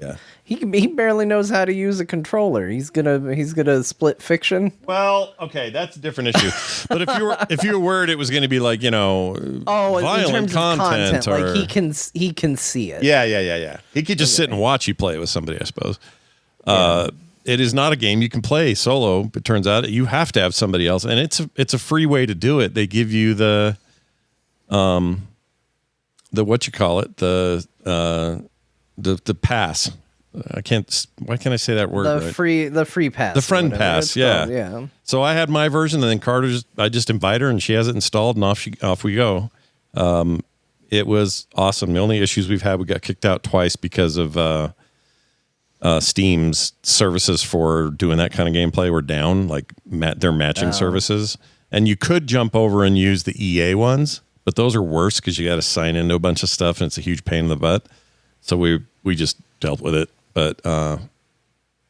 Yeah. He barely knows how to use a controller. He's gonna Split Fiction. Well, okay, that's a different issue. But if you were worried it was going to be like, violent in terms content, of or like he can see it. Yeah. He could just sit and watch you play it with somebody, I suppose. it is not a game you can play solo. It turns out you have to have somebody else, and it's a free way to do it. They give you the what you call it, the pass. I can't. Why can't I say that word? The free pass. The friend pass. Yeah. Called, yeah. So I had my version, and then I just invite her, and she has it installed, and off we go. It was awesome. The only issues we've had, we got kicked out twice because of Steam's services for doing that kind of gameplay were down, like their matching services. And you could jump over and use the EA ones, but those are worse because you got to sign into a bunch of stuff, and it's a huge pain in the butt. So we just dealt with it. But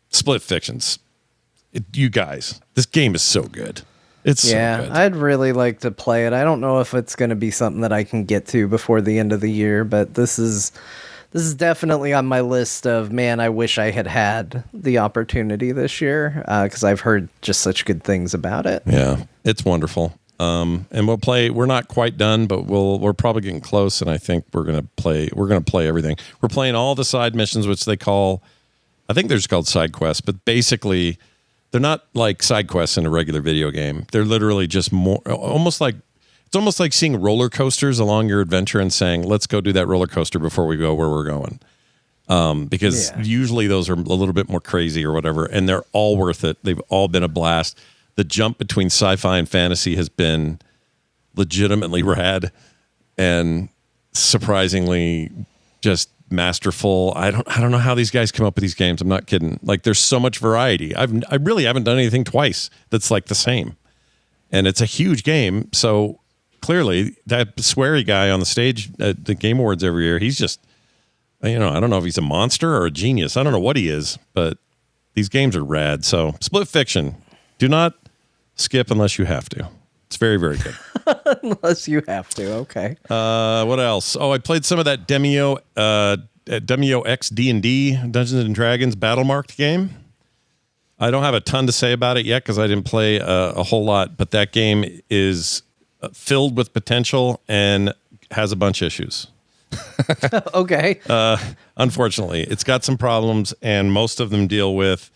Split Fictions, you guys, this game is so good. It's so good. I'd really like to play it. I don't know if it's going to be something that I can get to before the end of the year, but this is definitely on my list of, man, I wish I had the opportunity this year, because I've heard just such good things about it. Yeah, it's wonderful. And we'll play. We're not quite done, but we're probably getting close. And I think we're gonna play everything. We're playing all the side missions, which they call, I think they're just called side quests, but basically they're not like side quests in a regular video game. They're literally just more almost like seeing roller coasters along your adventure and saying, let's go do that roller coaster before we go where we're going. Because usually those are a little bit more crazy or whatever, and they're all worth it. They've all been a blast. The jump between sci-fi and fantasy has been legitimately rad and surprisingly just masterful. I don't know how these guys come up with these games. I'm not kidding. Like, there's so much variety. I really haven't done anything twice that's like the same. And it's a huge game. So clearly that sweary guy on the stage at the Game Awards every year, he's just, I don't know if he's a monster or a genius. I don't know what he is, but these games are rad. So Split Fiction, do not skip unless you have to. It's very, very good. Unless you have to. Okay. What else? Oh, I played some of that Demeo X D&D, Dungeons and Dragons battle marked game. I don't have a ton to say about it yet because I didn't play a whole lot, but that game is filled with potential and has a bunch of issues. Okay. Unfortunately, it's got some problems, and most of them deal with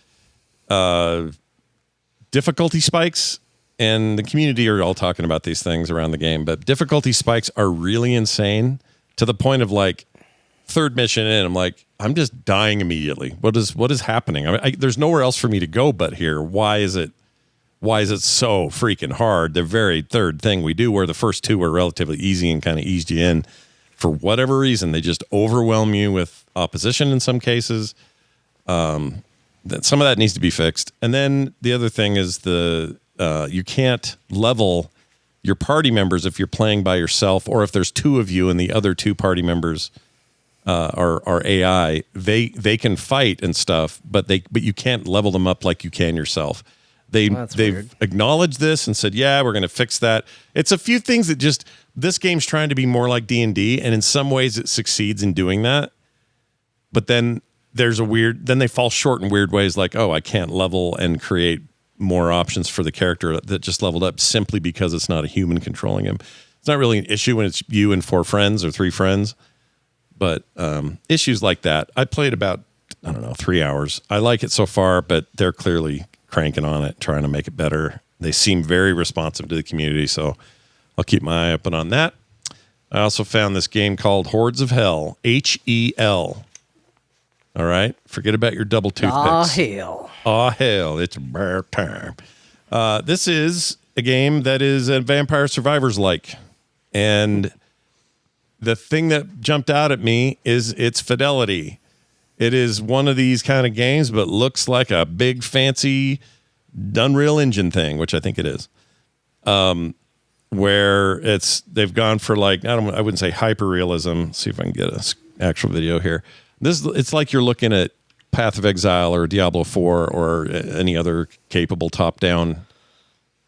difficulty spikes. And the community are all talking about these things around the game, but difficulty spikes are really insane to the point of, like, third mission in, I'm like, I'm just dying immediately. What is happening? I mean, there's nowhere else for me to go but here. Why is it so freaking hard? The very third thing we do, where the first two were relatively easy and kind of eased you in, for whatever reason, they just overwhelm you with opposition in some cases. Some of that needs to be fixed. And then the other thing is you can't level your party members if you're playing by yourself, or if there's two of you and the other two party members are AI. They can fight and stuff, but you can't level them up like you can yourself. They've weird. Acknowledged this and said, yeah, we're going to fix that. It's a few things that just, this game's trying to be more like D&D, and in some ways it succeeds in doing that. But then then they fall short in weird ways, like, oh, I can't level and create more options for the character that just leveled up simply because it's not a human controlling him. It's not really an issue when it's you and 4 friends or 3 friends, but issues like that. I played about, 3 hours. I like it so far, but they're clearly cranking on it, trying to make it better. They seem very responsive to the community, so I'll keep my eye open on that. I also found this game called Hordes of Hel, HEL. All right, forget about your double toothpicks. Hell. Hell, it's bear time. This is a game that is a Vampire Survivors-like. And the thing that jumped out at me is its fidelity. It is one of these kind of games, but looks like a big, fancy Unreal Engine thing, which I think it is. Where they've gone for, like, I wouldn't say hyper-realism. See if I can get an actual video here. It's like you're looking at Path of Exile or Diablo 4 or any other capable top-down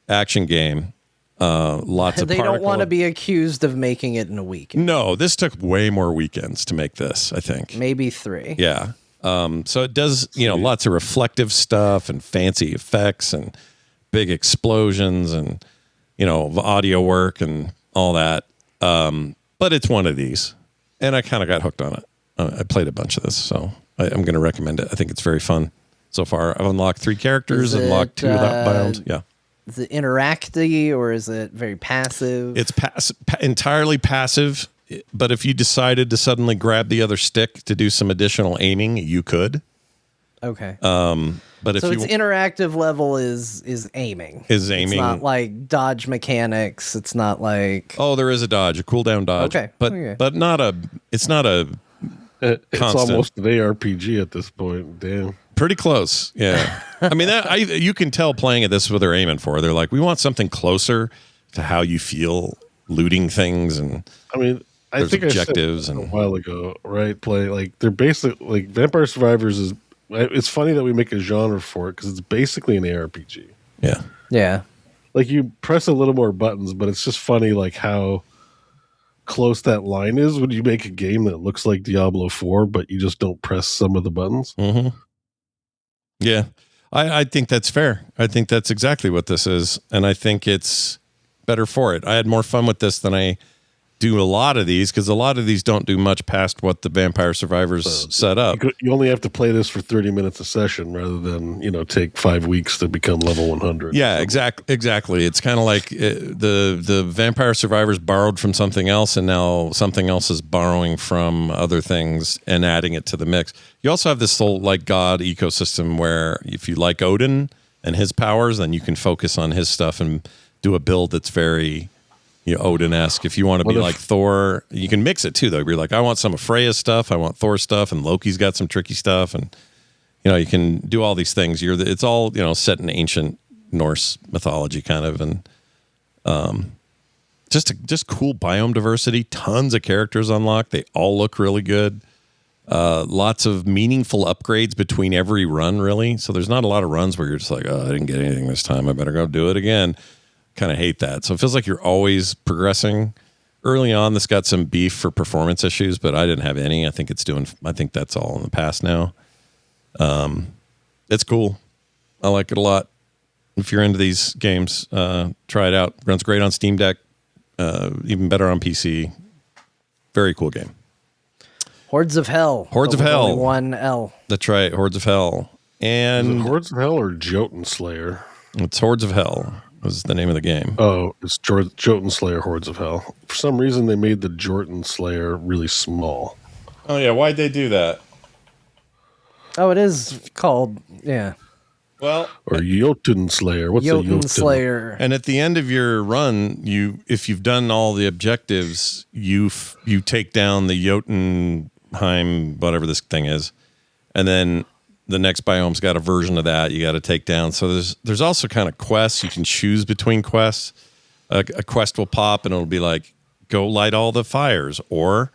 action game. Lots of They don't want to be accused of making it in a week. No, this took way more weekends to make this, I think. Maybe 3. Yeah. So it does, lots of reflective stuff and fancy effects and big explosions and, audio work and all that. But it's one of these. And I kind of got hooked on it. I played a bunch of this, so I'm going to recommend it. I think it's very fun. so far. I've unlocked 3 characters, unlocked 2 biomes. Yeah. Is it interacty or is it very passive? It's entirely passive, but if you decided to suddenly grab the other stick to do some additional aiming, you could. Okay. But if so you its interactive level is aiming. Is aiming. It's not like dodge mechanics. It's not like oh, there is a dodge, a cooldown dodge. Okay. But not a. It's not a. It's constant. almost an ARPG at this point. Damn. Pretty close, yeah. I mean, you can tell playing it. This is what they're aiming for. They're like, we want something closer to how you feel looting things, and I mean, I think objectives I said a while ago, right? Play like they're basically like Vampire Survivors is. It's funny that we make a genre for it because it's basically an ARPG. Yeah, yeah. Like you press a little more buttons, but it's just funny like how close that line is when you make a game that looks like Diablo 4, but you just don't press some of the buttons. Mm-hmm. Yeah, I think that's fair. I think that's exactly what this is, and I think it's better for it. I had more fun with this than I do a lot of these because a lot of these don't do much past what the Vampire Survivors set up. You only have to play this for 30 minutes a session rather than take 5 weeks to become level 100. Yeah, exactly. It's kind of like the Vampire Survivors borrowed from something else, and now something else is borrowing from other things and adding it to the mix. You also have this whole like God ecosystem where if you like Odin and his powers, then you can focus on his stuff and do a build that's very Odin-esque. If you want to be like Thor, you can mix it too, though. You're like, I want some of Freya's stuff, I want Thor's stuff, and Loki's got some tricky stuff, and you can do all these things. It's all set in ancient Norse mythology, kind of, and just cool biome diversity. Tons of characters unlocked. They all look really good. Lots of meaningful upgrades between every run, really. So there's not a lot of runs where you're just like, oh, I didn't get anything this time. I better go do it again. Kind of hate that. So it feels like you're always progressing. Early on, this got some beef for performance issues, but I didn't have any. I think that's all in the past now. It's cool. I like it a lot. If you're into these games, try it out. Runs great on Steam Deck. Even better on PC. Very cool game. Hordes of Hel. Hordes of Hel. Only one L. That's right. Hordes of Hel. And is it Hordes of Hel or Jotunnslayer? It's Hordes of Hel. Was the name of the game. Oh, it's Jotunnslayer Hordes of Hel. For some reason, they made the Jotunnslayer really small. Oh, yeah. Why'd they do that? Oh, it is called, yeah. Well, or Jotunnslayer. What's Jotunnslayer? And at the end of your run, if you've done all the objectives, you take down the Jotunheim, whatever this thing is, and then the next biome's got a version of that you got to take down. So there's also kind of quests. You can choose between quests. A quest will pop and it'll be like, go light all the fires or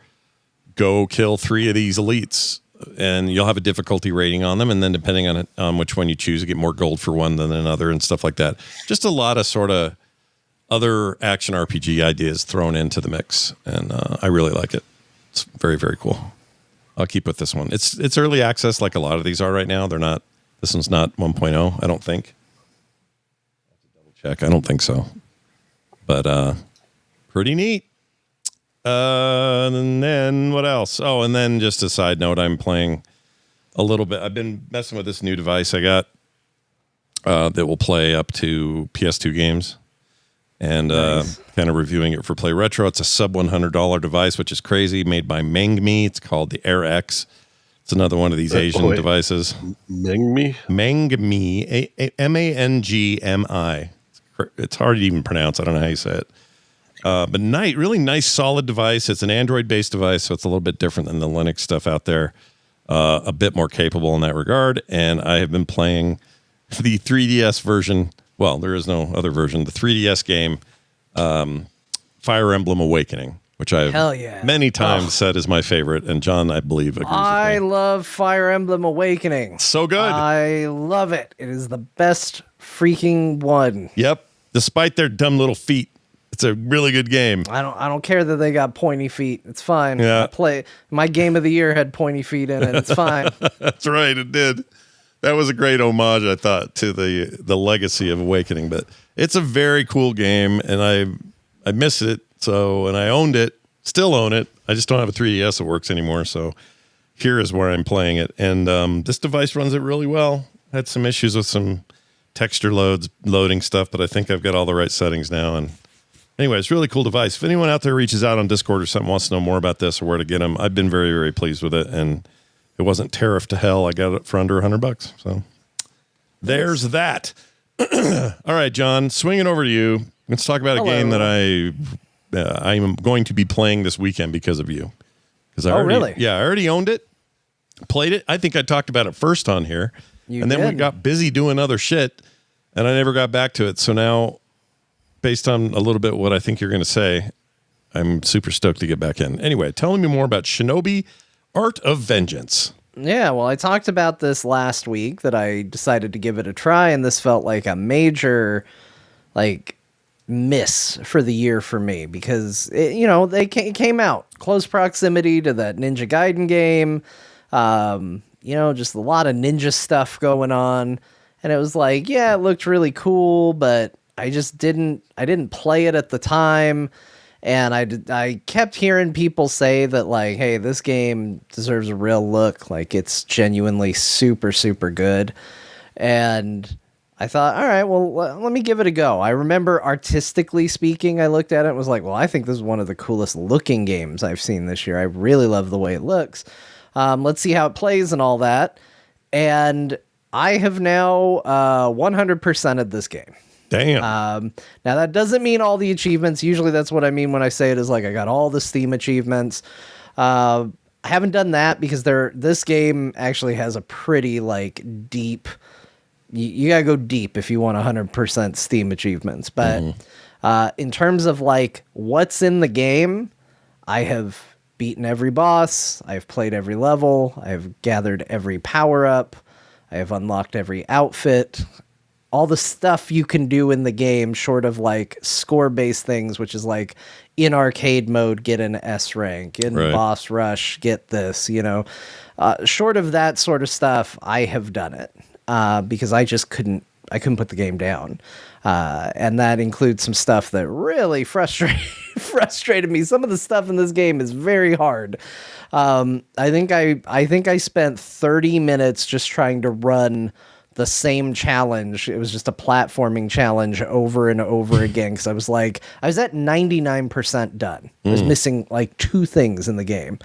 go kill 3 of these elites. And you'll have a difficulty rating on them. And then depending on which one you choose, you get more gold for one than another and stuff like that. Just a lot of sort of other action RPG ideas thrown into the mix. And I really like it. It's very, very cool. I'll keep with this one. It's early access like a lot of these are right now. They're not. This one's not 1.0, I don't think. I have to double check. I don't think so. But pretty neat. And then what else? Oh, and then just a side note, I'm playing a little bit. I've been messing with this new device I got that will play up to PS2 games. And nice. Kind of reviewing it for Play Retro. It's a sub $100 device, which is crazy, made by Mangmi. It's called the Air X. It's another one of these Asian devices. Mangmi? Mangmi, Mangmi. It's hard to even pronounce. I don't know how you say it. But really nice, solid device. It's an Android-based device, so it's a little bit different than the Linux stuff out there. A bit more capable in that regard. And I have been playing the 3DS version. Well, there is no other version. The 3DS game, Fire Emblem Awakening, which I've many times said is my favorite. And John, I believe, agrees with me. I love Fire Emblem Awakening. So good. I love it. It is the best freaking one. Yep. Despite their dumb little feet, it's a really good game. I don't care that they got pointy feet. It's fine. Yeah. My game of the year had pointy feet in it. It's fine. That's right. It did. That was a great homage, I thought, to the legacy of Awakening. But it's a very cool game, and I missed it. And I owned it, still own it. I just don't have a 3DS that works anymore. So here is where I'm playing it. And this device runs it really well. Had some issues with some texture loading stuff, but I think I've got all the right settings now. And anyway, it's a really cool device. If anyone out there reaches out on Discord or something, wants to know more about this or where to get them, I've been very, very pleased with it. And it wasn't tariff to hell. I got it for under $100. So there's that. All right, John, swinging over to you. Let's talk about a game that I am going to be playing this weekend because of you. Really? Yeah, I already owned it, played it. I think I talked about it first on here. Then we got busy doing other shit, and I never got back to it. So now, based on a little bit what I think you're going to say, I'm super stoked to get back in. Anyway, telling me more about Shinobi Art of Vengeance. Yeah, well, I talked about this last week that I decided to give it a try, and this felt like a major, miss for the year for me because, they came out close proximity to that Ninja Gaiden game. Just a lot of ninja stuff going on. And it was like, yeah, it looked really cool, but I just didn't play it at the time. And I kept hearing people say that, hey, this game deserves a real look. It's genuinely super, super good. And I thought, all right, well, let me give it a go. I remember artistically speaking, I looked at it and was like, well, I think this is one of the coolest looking games I've seen this year. I really love the way it looks. Let's see how it plays and all that. And I have now 100%ed this game. Damn. Now, that doesn't mean all the achievements. Usually that's what I mean when I say it is I got all the Steam achievements. I haven't done that because this game actually has a pretty deep... You got to go deep if you want 100% Steam achievements. But in terms of what's in the game, I have beaten every boss, I've played every level, I've gathered every power-up, I have unlocked every outfit, all the stuff you can do in the game short of score-based things, which is in arcade mode, get an S rank, in boss rush, get this, short of that sort of stuff, I have done it because I just couldn't put the game down. And that includes some stuff that really frustrated me. Some of the stuff in this game is very hard. I think I spent 30 minutes just trying to run the same challenge. It was just a platforming challenge over and over again because I was at 99% done. I was missing 2 things in the game.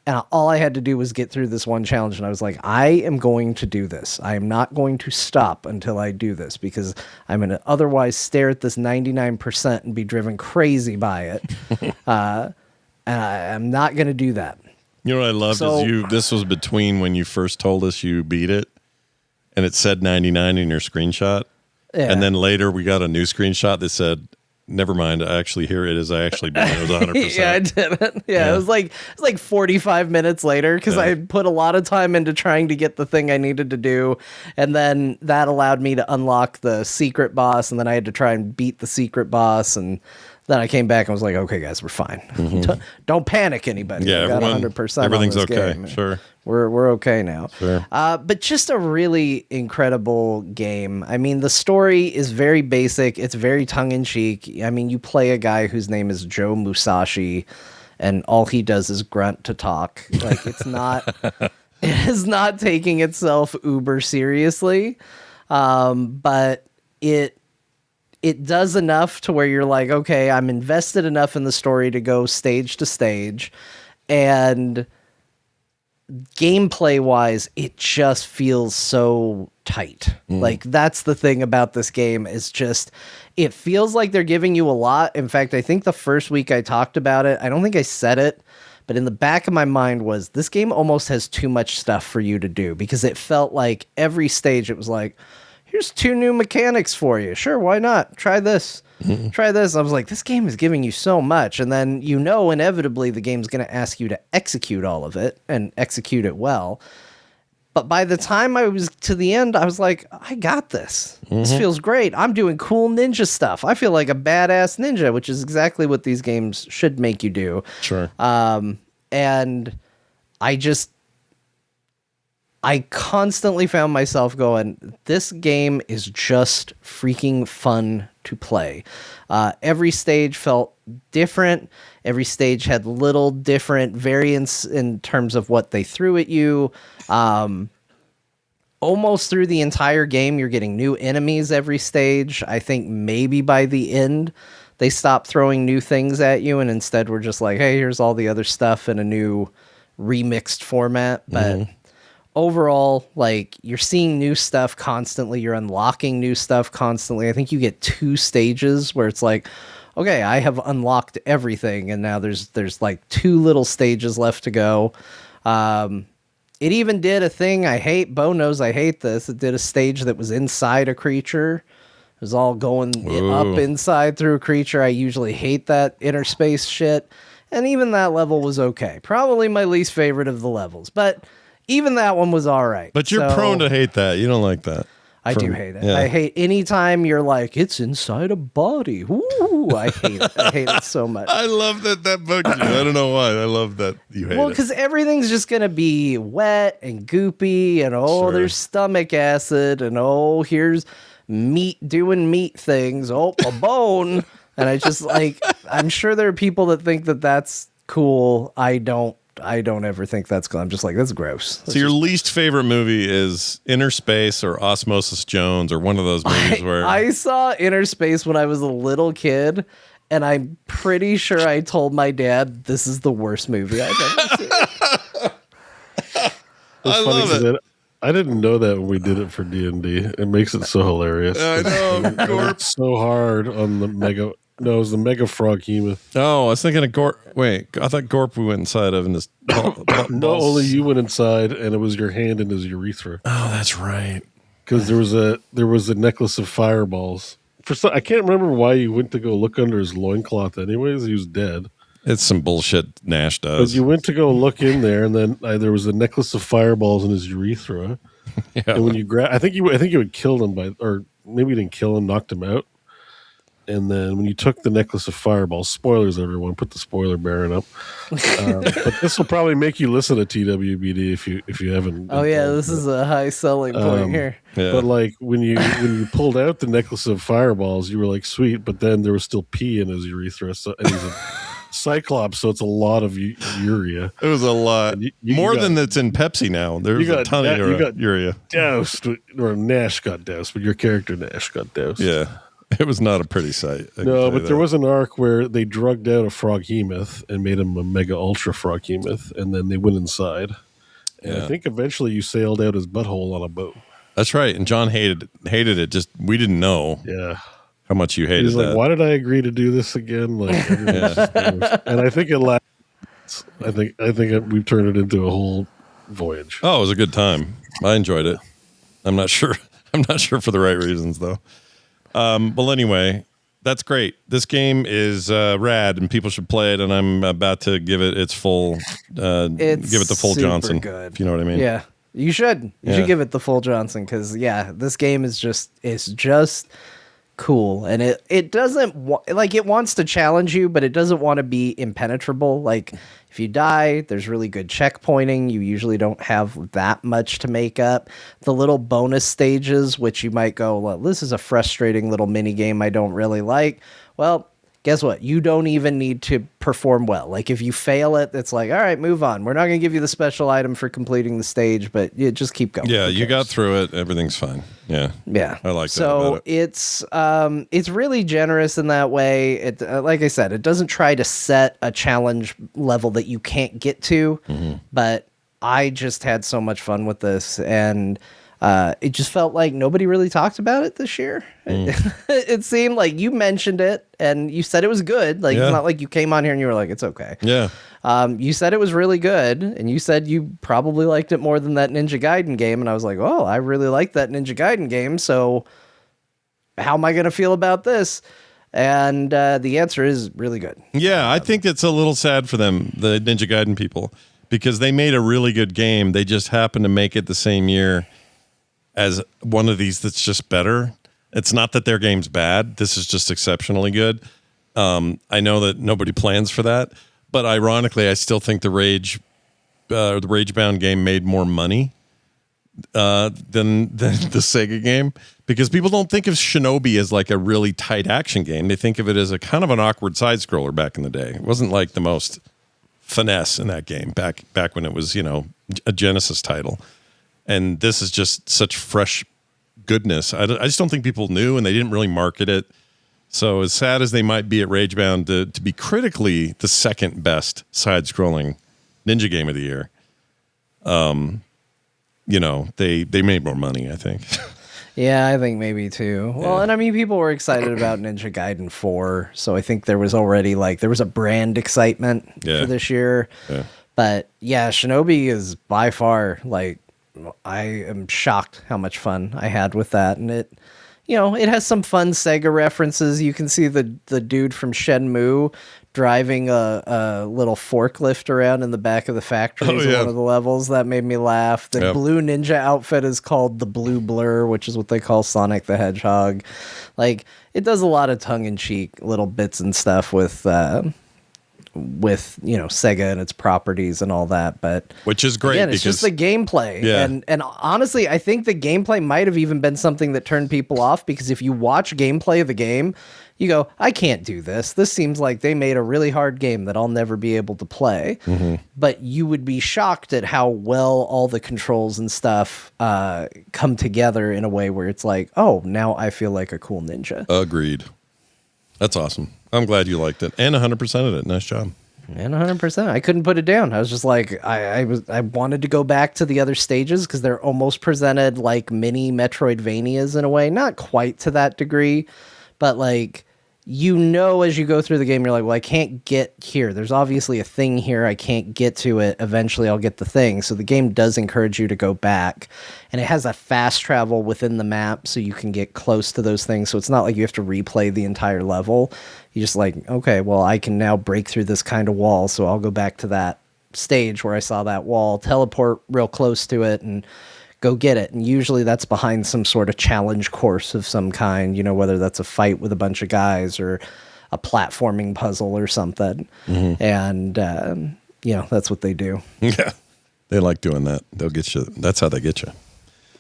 And all I had to do was get through this one challenge. And I was like, I am going to do this. I am not going to stop until I do this because I'm going to otherwise stare at this 99% and be driven crazy by it. And I'm not going to do that. You know what I loved is this was between when you first told us you beat it and it said 99 in your screenshot. Yeah. And then later we got a new screenshot that said, never mind. Here it is. I actually did it. It was 100%. Yeah, I did it. Yeah, it was 45 minutes later because I put a lot of time into trying to get the thing I needed to do, and then that allowed me to unlock the secret boss, and then I had to try and beat the secret boss, and then I came back and was like, okay, guys, we're fine. Don't panic, anybody. Yeah, we got 100%. Everything's on this okay. game. Sure. We're okay now. Sure. But just a really incredible game. I mean, the story is very basic. It's very tongue-in-cheek. I mean, you play a guy whose name is Joe Musashi, and all he does is grunt to talk. It's not... it is not taking itself uber seriously, but it does enough to where you're like, okay, I'm invested enough in the story to go stage to stage, and gameplay wise, it just feels so tight. That's the thing about this game is just, it feels like they're giving you a lot. In fact, I think the first week I talked about it, I don't think I said it, but in the back of my mind was this game almost has too much stuff for you to do because it felt like every stage it was like, here's 2 new mechanics for you. Sure, why not? Try this. Try this. I was like, this game is giving you so much. And then, inevitably the game's going to ask you to execute all of it and execute it well. But by the time I was to the end, I was like, I got this. This feels great. I'm doing cool ninja stuff. I feel like a badass ninja, which is exactly what these games should make you do. Sure. And I constantly found myself going, this game is just freaking fun to play. Every stage felt different. Every stage had little different variants in terms of what they threw at you. almost through the entire game, you're getting new enemies every stage. I think maybe by the end, they stopped throwing new things at you, and instead we're just like, hey, here's all the other stuff in a new remixed format. But overall, like, you're seeing new stuff constantly. You're unlocking new stuff constantly. I think you get 2 stages where it's like, okay, I have unlocked everything, and now there's like 2 little stages left to go. It even did a thing I hate. Beau knows I hate this. It did a stage that was inside a creature. It was all going up inside through a creature. I usually hate that inner space shit. And even that level was okay. Probably my least favorite of the levels. But even that one was all right. But you're prone to hate that. You don't like that. I do hate it. Yeah. I hate anytime you're like, it's inside a body. Ooh, I hate it. I hate it so much. I love that bugs you. I don't know why. I love that you hate it. Well, because everything's just going to be wet and goopy, and there's stomach acid, and here's meat doing meat things. Oh, a bone. And I just like, I'm sure there are people that think that that's cool. I don't ever think that's cool. I'm just like, that's gross. So your least favorite movie is Inner Space or Osmosis Jones or one of those movies where I saw Inner Space when I was a little kid, and I'm pretty sure I told my dad this is the worst movie I've ever seen. I love it. I didn't know that when we did it for D&D. It makes it so hilarious. I know. Gorp so hard on the mega. No, it was the mega frog hemoth. Oh, I was thinking of Gorp. Wait, I thought Gorp we went inside of in this. No, only you went inside, and it was your hand in his urethra. Oh, that's right. Because there was a necklace of fireballs. I can't remember why you went to go look under his loincloth. Anyways, he was dead. It's some bullshit Nash does. But you went to go look in there, and then there was a necklace of fireballs in his urethra. Yeah. And when you I think you had killed him or maybe you didn't kill him, knocked him out. And then when you took the necklace of fireballs, spoilers, everyone, put the spoiler baron up. But this will probably make you listen to TWBD if you haven't. Oh yeah, this is a high selling point here. Yeah. But like when you pulled out the necklace of fireballs, you were like, sweet, but then there was still pee in his urethra, and he's a Cyclops, so it's a lot of urea. It was a lot. More than that's in Pepsi now. There's a ton of urea. Doused, or Nash got doused, but your character Nash got doused. Yeah. It was not a pretty sight. No, but there was an arc where they drugged out a froghemoth and made him a mega ultra froghemoth, and then they went inside. And I think eventually you sailed out his butthole on a boat. That's right. And John hated it. Just we didn't know. Yeah. How much you hated He's like, that. why did I agree to do this again? Like, and I think it lasts. I think we've turned it into a whole voyage. Oh, it was a good time. I enjoyed it. I'm not sure for the right reasons though. Well, anyway, that's great. This game is rad, and people should play it. And I'm about to give it its full, give it the full Johnson. Good. If you know what I mean. Yeah, you should. You should give it the full Johnson because this game is just cool, and it doesn't it wants to challenge you, but it doesn't want to be impenetrable. Like if you die, there's really good checkpointing. You usually don't have that much to make up. The little bonus stages, which you might go, well, this is a frustrating little mini game I don't really like. Well, guess what? You don't even need to perform well. Like if you fail it, it's like, all right, move on. We're not going to give you the special item for completing the stage, but you just keep going. Yeah, you got through it. Everything's fine. Yeah. Yeah. I like that. So it's really generous in that way. It like I said, it doesn't try to set a challenge level that you can't get to, but I just had so much fun with this, and it just felt like nobody really talked about it this year. It seemed like you mentioned it and you said it was good. Like it's not like you came on here and you were like, it's okay. Yeah. You said it was really good, and you said you probably liked it more than that Ninja Gaiden game. And I was like, oh, I really like that Ninja Gaiden game. So how am I going to feel about this? And the answer is really good. Yeah, I think it's a little sad for them, the Ninja Gaiden people, because they made a really good game. They just happened to make it the same year as one of these that's just better. It's not that their game's bad. This is just exceptionally good. I know that nobody plans for that, but ironically, I still think the Ragebound game made more money than the Sega game, because people don't think of Shinobi as like a really tight action game. They think of it as a kind of an awkward side scroller back in the day. It wasn't like the most finesse in that game back when it was, a Genesis title. And this is just such fresh goodness. I just don't think people knew, and they didn't really market it. So as sad as they might be at Ragebound to be critically the second best side-scrolling ninja game of the year, they made more money, I think. Yeah, I think maybe too. Well, and I mean, people were excited about Ninja Gaiden 4, so I think there was already there was a brand excitement for this year. Yeah. But yeah, Shinobi is by far I am shocked how much fun I had with that, and it has some fun Sega references. You can see the dude from Shenmue driving a little forklift around in the back of the factory in one of the levels. That made me laugh. The blue ninja outfit is called the Blue Blur, which is what they call Sonic the Hedgehog. It does a lot of tongue-in-cheek little bits and stuff with Sega and its properties and all that, but which is great. Again, it's just the gameplay. And honestly, I think the gameplay might have even been something that turned people off, because if you watch gameplay of the game, you go, I can't do this. This seems like they made a really hard game that I'll never be able to play. Mm-hmm. But you would be shocked at how well all the controls and stuff come together in a way where it's like, oh, now I feel like a cool ninja. Agreed. That's awesome. I'm glad you liked it, and 100%ed it. Nice job. And 100%. I couldn't put it down. I was just like, I wanted to go back to the other stages because they're almost presented like mini Metroidvanias in a way. Not quite to that degree, but as you go through the game, you're like, well, I can't get here. There's obviously a thing here. I can't get to it. Eventually I'll get the thing. So the game does encourage you to go back, and it has a fast travel within the map so you can get close to those things. So it's not like you have to replay the entire level. You just okay, well, I can now break through this kind of wall. So I'll go back to that stage where I saw that wall, teleport real close to it, and go get it. And usually that's behind some sort of challenge course of some kind, whether that's a fight with a bunch of guys or a platforming puzzle or something. Mm-hmm. And, that's what they do. Yeah. They like doing that. They'll get you. That's how they get you.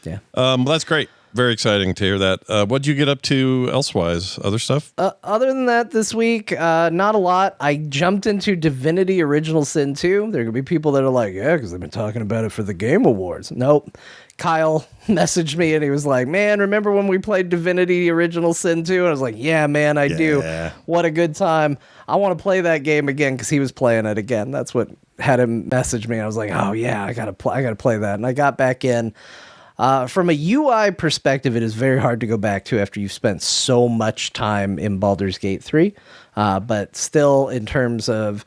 Yeah. Well, that's great. Very exciting to hear that. What'd you get up to elsewise? Other stuff? Other than that, this week, not a lot. I jumped into Divinity Original Sin 2. There are going to be people that are like, yeah, because they've been talking about it for the Game Awards. Nope. Kyle messaged me and he was like, man, remember when we played Divinity Original Sin 2? And I was like, yeah, man, I do. What a good time. I want to play that game again, because he was playing it again. That's what had him message me. I was like, oh yeah, I gotta play that. And I got back in. From a UI perspective, it is very hard to go back to after you've spent so much time in Baldur's Gate 3. But still, in terms of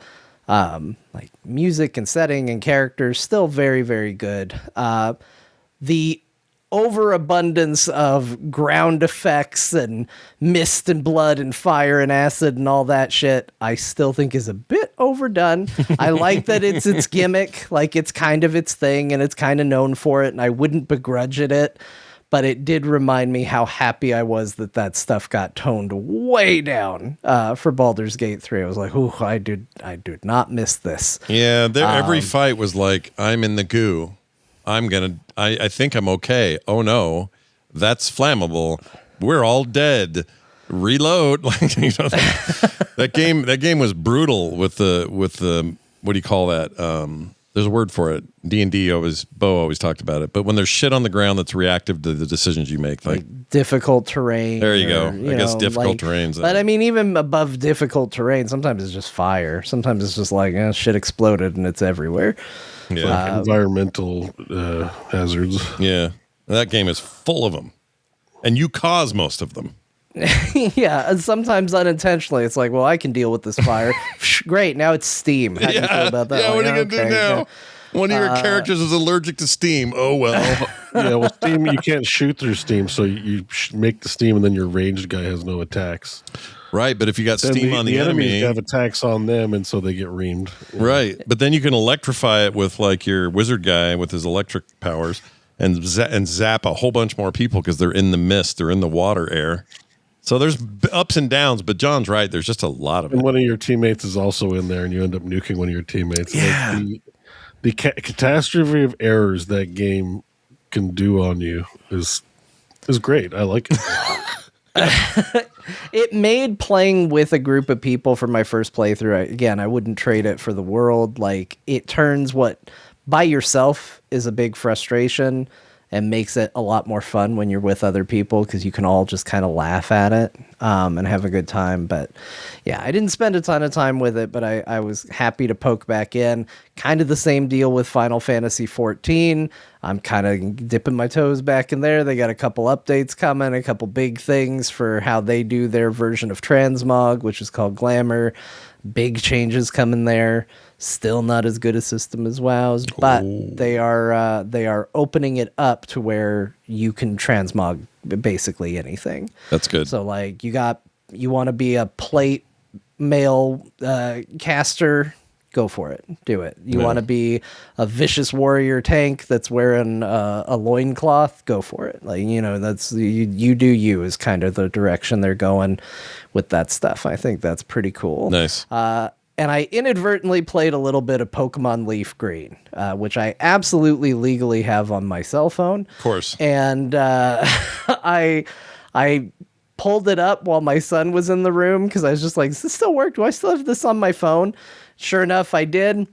music and setting and characters, still very, very good. The overabundance of ground effects and mist and blood and fire and acid and all that shit, I still think is a bit overdone. I like that it's its gimmick, it's kind of its thing, and it's kind of known for it, and I wouldn't begrudge it, but it did remind me how happy I was that stuff got toned way down for Baldur's Gate 3. I was like, ooh, I did not miss this. Yeah, every fight was like, I'm in the goo. I think I'm okay. Oh no, that's flammable. We're all dead. Reload. That game was brutal with the what do you call that? There's a word for it. D&D Beau always talked about it. But when there's shit on the ground that's reactive to the decisions you make, like difficult terrain. There you go. I guess difficult terrains. But I mean, even above difficult terrain, sometimes it's just fire. Sometimes it's just shit exploded and it's everywhere. Yeah, environmental hazards. Yeah, that game is full of them, and you cause most of them. Yeah, and sometimes unintentionally. It's like, well, I can deal with this fire. Great, now it's steam. How do you feel about that? Yeah, what are you gonna do now? Yeah. One of your characters is allergic to steam. Oh well. Yeah, well, steam, you can't shoot through steam, so you make the steam, and then your ranged guy has no attacks. Right, but if you got steam on the enemy, enemies have attacks on them, and so they get reamed. Right, but then you can electrify it with your wizard guy with his electric powers, and zap a whole bunch more people because they're in the mist, they're in the water air. So there's ups and downs, but John's right. There's just a lot of it. And one of your teammates is also in there, and you end up nuking one of your teammates. Yeah. The catastrophe of errors that game can do on you is great. I like it. It made playing with a group of people for my first playthrough, again, I wouldn't trade it for the world. It turns what by yourself is a big frustration. and makes it a lot more fun when you're with other people because you can all just kind of laugh at it and have a good time. But yeah, I didn't spend a ton of time with it, but I was happy to poke back in. Kind of the same deal with Final Fantasy XIV. I'm kind of dipping my toes back in there. They got a couple updates coming, a couple big things for how they do their version of Transmog, which is called Glamour. Big changes coming there. Still not as good a system as WoW's, but they are opening it up to where you can transmog basically anything. That's good. So like you want to be a plate male caster, go for it. Do it. You want to be a vicious warrior tank that's wearing a loincloth, go for it. Like, that's you do you is kind of the direction they're going with that stuff. I think that's pretty cool. Nice. And I inadvertently played a little bit of Pokemon LeafGreen, which I absolutely legally have on my cell phone. Of course. And I pulled it up while my son was in the room because I was just like, does this still work? Do I still have this on my phone? Sure enough, I did.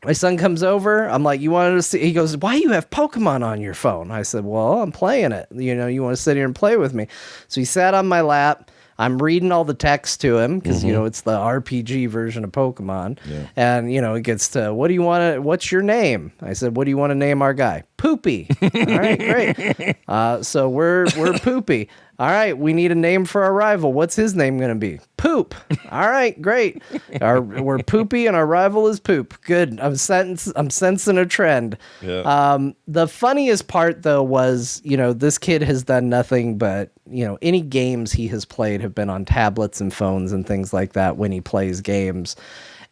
My son comes over. I'm like, you wanted to see? He goes, why do you have Pokemon on your phone? I said, well, I'm playing it. You want to sit here and play with me. So he sat on my lap. I'm reading all the text to him because, it's the RPG version of Pokemon. Yeah. And, it gets to, what's your name? I said, what do you want to name our guy? Poopy. All right, great. So we're Poopy. All right, we need a name for our rival. What's his name going to be? Poop. All right, great. We're Poopy and our rival is Poop. Good. I'm sensing a trend. Yeah. The funniest part, though, was, this kid has done nothing but, any games he has played have been on tablets and phones and things like that when he plays games.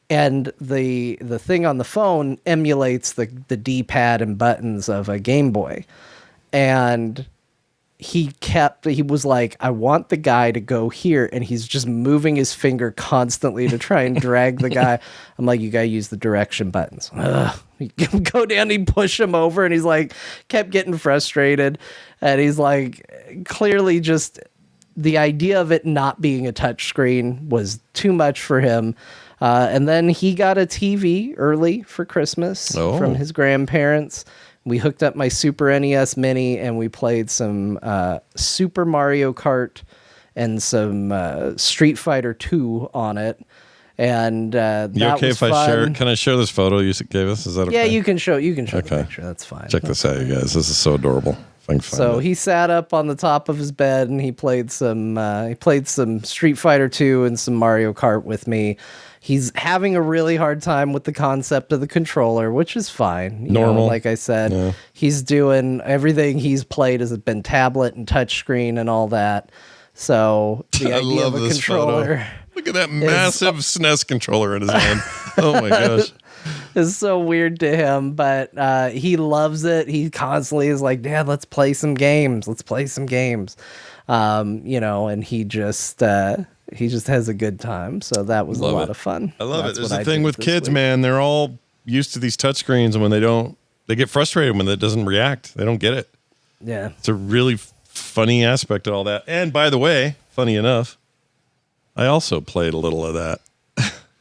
And the thing on the phone emulates the D-pad and buttons of a Game Boy. And he was like, I want the guy to go here, and he's just moving his finger constantly to try and drag the guy. I'm like, you gotta use the direction buttons. You go down, he push him over, and he's like, kept getting frustrated, and he's like, clearly just the idea of it not being a touch screen was too much for him. And then he got a TV early for Christmas from his grandparents. We hooked up my Super NES Mini and we played some Super Mario Kart and some Street Fighter 2 on it. And that okay was if fun. I share? Can I share this photo you gave us? Is that okay? Yeah, you can show the picture. That's fine. Check this out, you guys. This is so adorable. If I can find it. He sat up on the top of his bed and he played some Street Fighter 2 and some Mario Kart with me. He's having a really hard time with the concept of the controller, which is fine. Normal. Like I said, He's doing everything he's played has been tablet and touchscreen and all that. So the idea of a controller. Photo. Look at that massive SNES controller in his hand. Oh my gosh. It's so weird to him, but he loves it. He constantly is like, Dad, let's play some games. And he just has a good time. So that was a lot of fun. I love it. There's the thing with kids, man. They're all used to these touchscreens, and when they get frustrated when it doesn't react. They don't get it. Yeah. It's a really funny aspect of all that. And by the way, funny enough, I also played a little of that.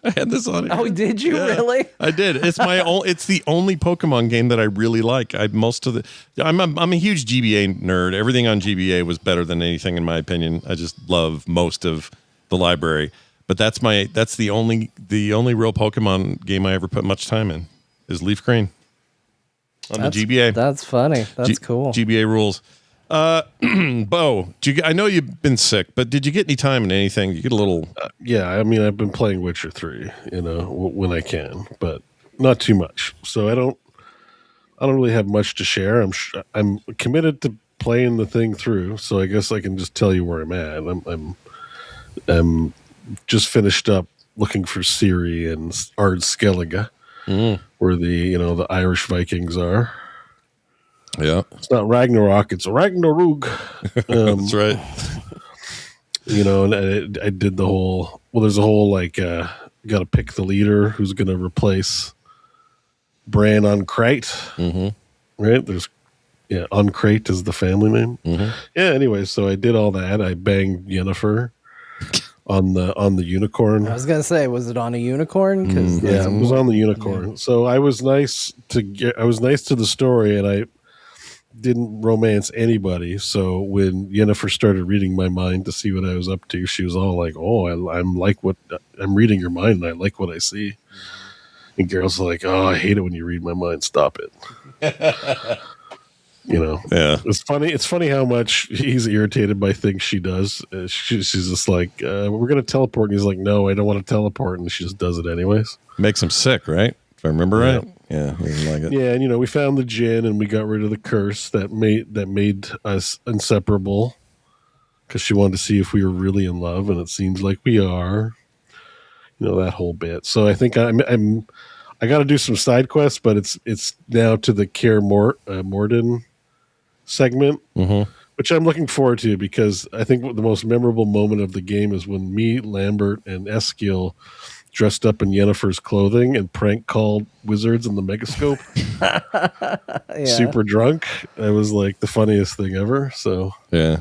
I had this on here. Oh, did you really? I did. It's it's the only Pokemon game that I really like. I'm a huge GBA nerd. Everything on GBA was better than anything in my opinion. I just love most of the library. But that's the only real Pokemon game I ever put much time in is LeafGreen on the GBA. That's funny. That's cool. GBA rules. Beau, I know you've been sick, but did you get any time in anything? You get a little. Yeah, I mean, I've been playing Witcher 3, when I can, but not too much. So I don't really have much to share. I'm committed to playing the thing through. So I guess I can just tell you where I'm at. I'm just finished up looking for Ciri and Ard where the Irish Vikings are. Yeah, it's not Ragnarok; it's Ragnarug. That's right. And I did the whole. Well, there's a whole you got to pick the leader who's going to replace Bran on Crate. Mm-hmm. Right? There's Uncrate is the family name. Mm-hmm. Yeah. Anyway, so I did all that. I banged Yennefer on the unicorn. I was gonna say, was it on a unicorn? Yeah, it was on the unicorn. Yeah. So I was nice to the story, and didn't romance anybody. So when Yennefer started reading my mind to see what I was up to, she was all like, "Oh, I'm like what I'm reading your mind, and I like what I see." And Geralt's like, "Oh, I hate it when you read my mind. Stop it." Yeah. It's funny. It's funny how much he's irritated by things she does. She's just like, "We're going to teleport," and he's like, "No, I don't want to teleport," and she just does it anyways. Makes him sick, right? If I remember right. Yeah, he doesn't like it. Yeah, and we found the gin and we got rid of the curse that made us inseparable because she wanted to see if we were really in love, and it seems like we are. That whole bit. So I think I got to do some side quests, but it's now to the Kaer Morhen segment, which I'm looking forward to because I think the most memorable moment of the game is when me, Lambert, and Eskill dressed up in Yennefer's clothing and prank called wizards in the Megascope. Super drunk. It was like the funniest thing ever. So yeah,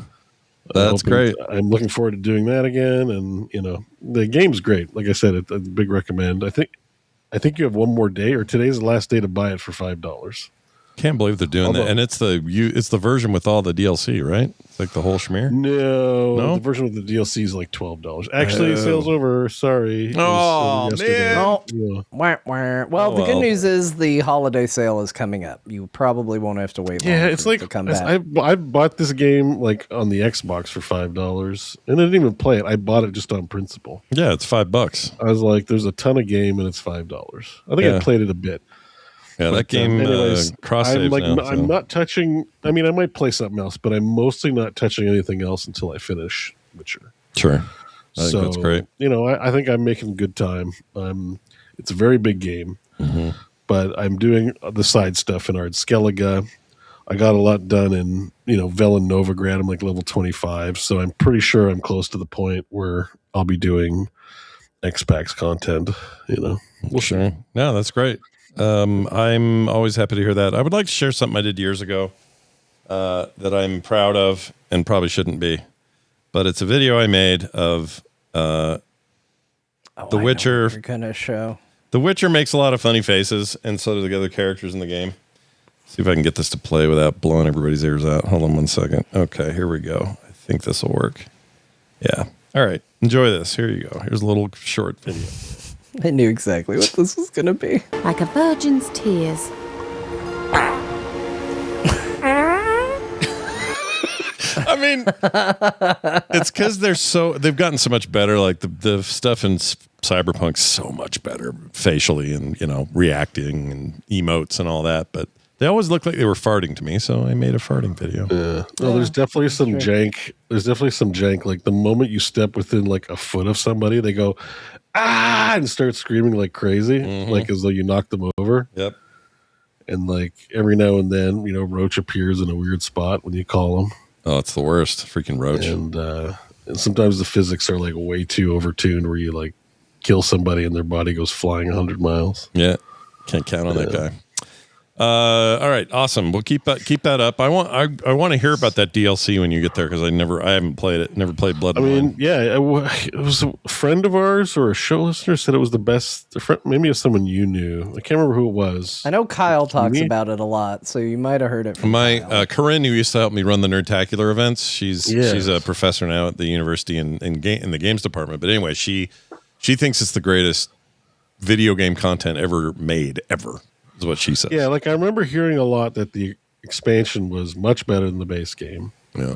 that's great. I'm looking forward to doing that again. And the game's great. Like I said, it's a big recommend. I think you have one more day, or today's the last day to buy it for $5. Can't believe they're doing that, and it's the version with all the DLC, right? It's like the whole schmear. No, the version with the DLC is like $12. Actually, sale's over. Sorry. Oh man. Well, the good news is the holiday sale is coming up. You probably won't have to wait long. Yeah, it's like to come back. I bought this game like on the Xbox for $5, and I didn't even play it. I bought it just on principle. Yeah, it's $5. I was like, "There's a ton of game, and it's $5." I think I played it a bit. Yeah, that game cross saves now. I'm not touching. I mean, I might play something else, but I'm mostly not touching anything else until I finish Witcher. Sure, I think that's great. I think I'm making good time. It's a very big game, but I'm doing the side stuff in Ard Skellige. I got a lot done in Velen Novigrad. I'm like level 25, so I'm pretty sure I'm close to the point where I'll be doing X-Pax content. Sure. No, that's great. I'm always happy to hear that. I would like to share something I did years ago that I'm proud of and probably shouldn't be, but it's a video I made of The Witcher. You're gonna show. The Witcher makes a lot of funny faces, and so do the other characters in the game. See if I can get this to play without blowing everybody's ears out. Hold on one second. Okay, here we go. I think this will work. Yeah. All right. Enjoy this. Here you go. Here's a little short video. I knew exactly what this was going to be. Like a virgin's tears. I mean, it's because they've gotten so much better. Like the stuff in Cyberpunk's so much better facially and, reacting and emotes and all that. But they always look like they were farting to me. So I made a farting video. Yeah. No, there's definitely some jank. There's definitely some jank. Like the moment you step within like a foot of somebody, they go, "Ah!" and start screaming like crazy, like as though you knocked them over. Yep. And like every now and then, Roach appears in a weird spot when you call him. Oh, it's the worst. Freaking Roach. And sometimes the physics are like way too overtuned where you like kill somebody and their body goes flying 100 miles. Yeah. Can't count on that guy. All right, awesome. We'll keep that up. I want to hear about that DLC when you get there because I haven't played it. Never played Blood and Wine. Yeah, it was a friend of ours or a show listener said it was the best. Maybe it was someone you knew. I can't remember who it was. I know Kyle talks about it a lot, so you might have heard it from Kyle. Corinne, who used to help me run the Nerdtacular events, she's a professor now at the university in the games department. But anyway, she thinks it's the greatest video game content ever made, ever. Is what she says. Yeah, like I remember hearing a lot that the expansion was much better than the base game. Yeah.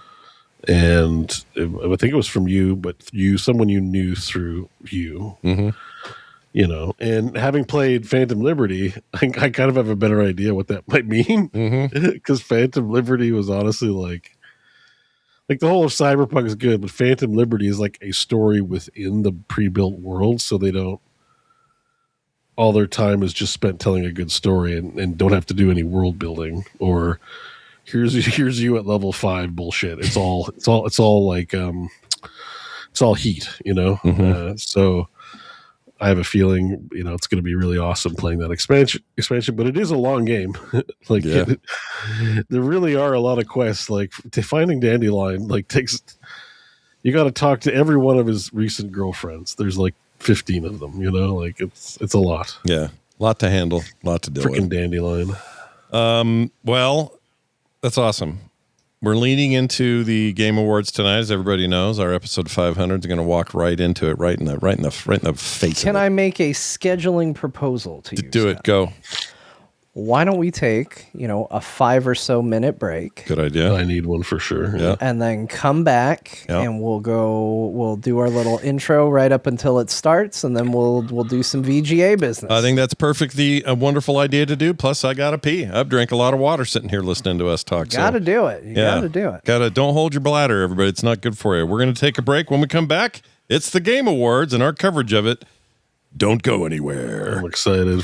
And I think it was from you, but someone you knew through you. Mm-hmm. And having played Phantom Liberty, I kind of have a better idea what that might mean. Because Phantom Liberty was honestly like the whole of Cyberpunk is good, but Phantom Liberty is like a story within the pre-built world, so they don't. All their time is just spent telling a good story and don't have to do any world building or here's you at level 5 bullshit. It's all like it's all heat, so I have a feeling, it's going to be really awesome playing that expansion, but it is a long game. There really are a lot of quests. Like finding Dandelion, takes, you got to talk to every one of his recent girlfriends. There's 15 of them, it's a lot. Yeah. A lot to handle, a lot to deal with. Freaking Dandelion. Well, That's awesome. We're leaning into the Game Awards tonight, as everybody knows. Our episode 500 is going to walk right into it, right in the face. Can I make a scheduling proposal to you? Do it. Go. Why don't we take, a 5 or so minute break? Good idea. I need one for sure. Yeah. And then come back and we'll do our little intro right up until it starts, and then we'll do some VGA business. I think that's perfectly a wonderful idea to do. Plus, I got to pee. I've drank a lot of water sitting here listening to us talk. Gotta do it. You gotta do it. Don't hold your bladder, everybody. It's not good for you. We're going to take a break. When we come back, it's the Game Awards and our coverage of it. Don't go anywhere. I'm excited.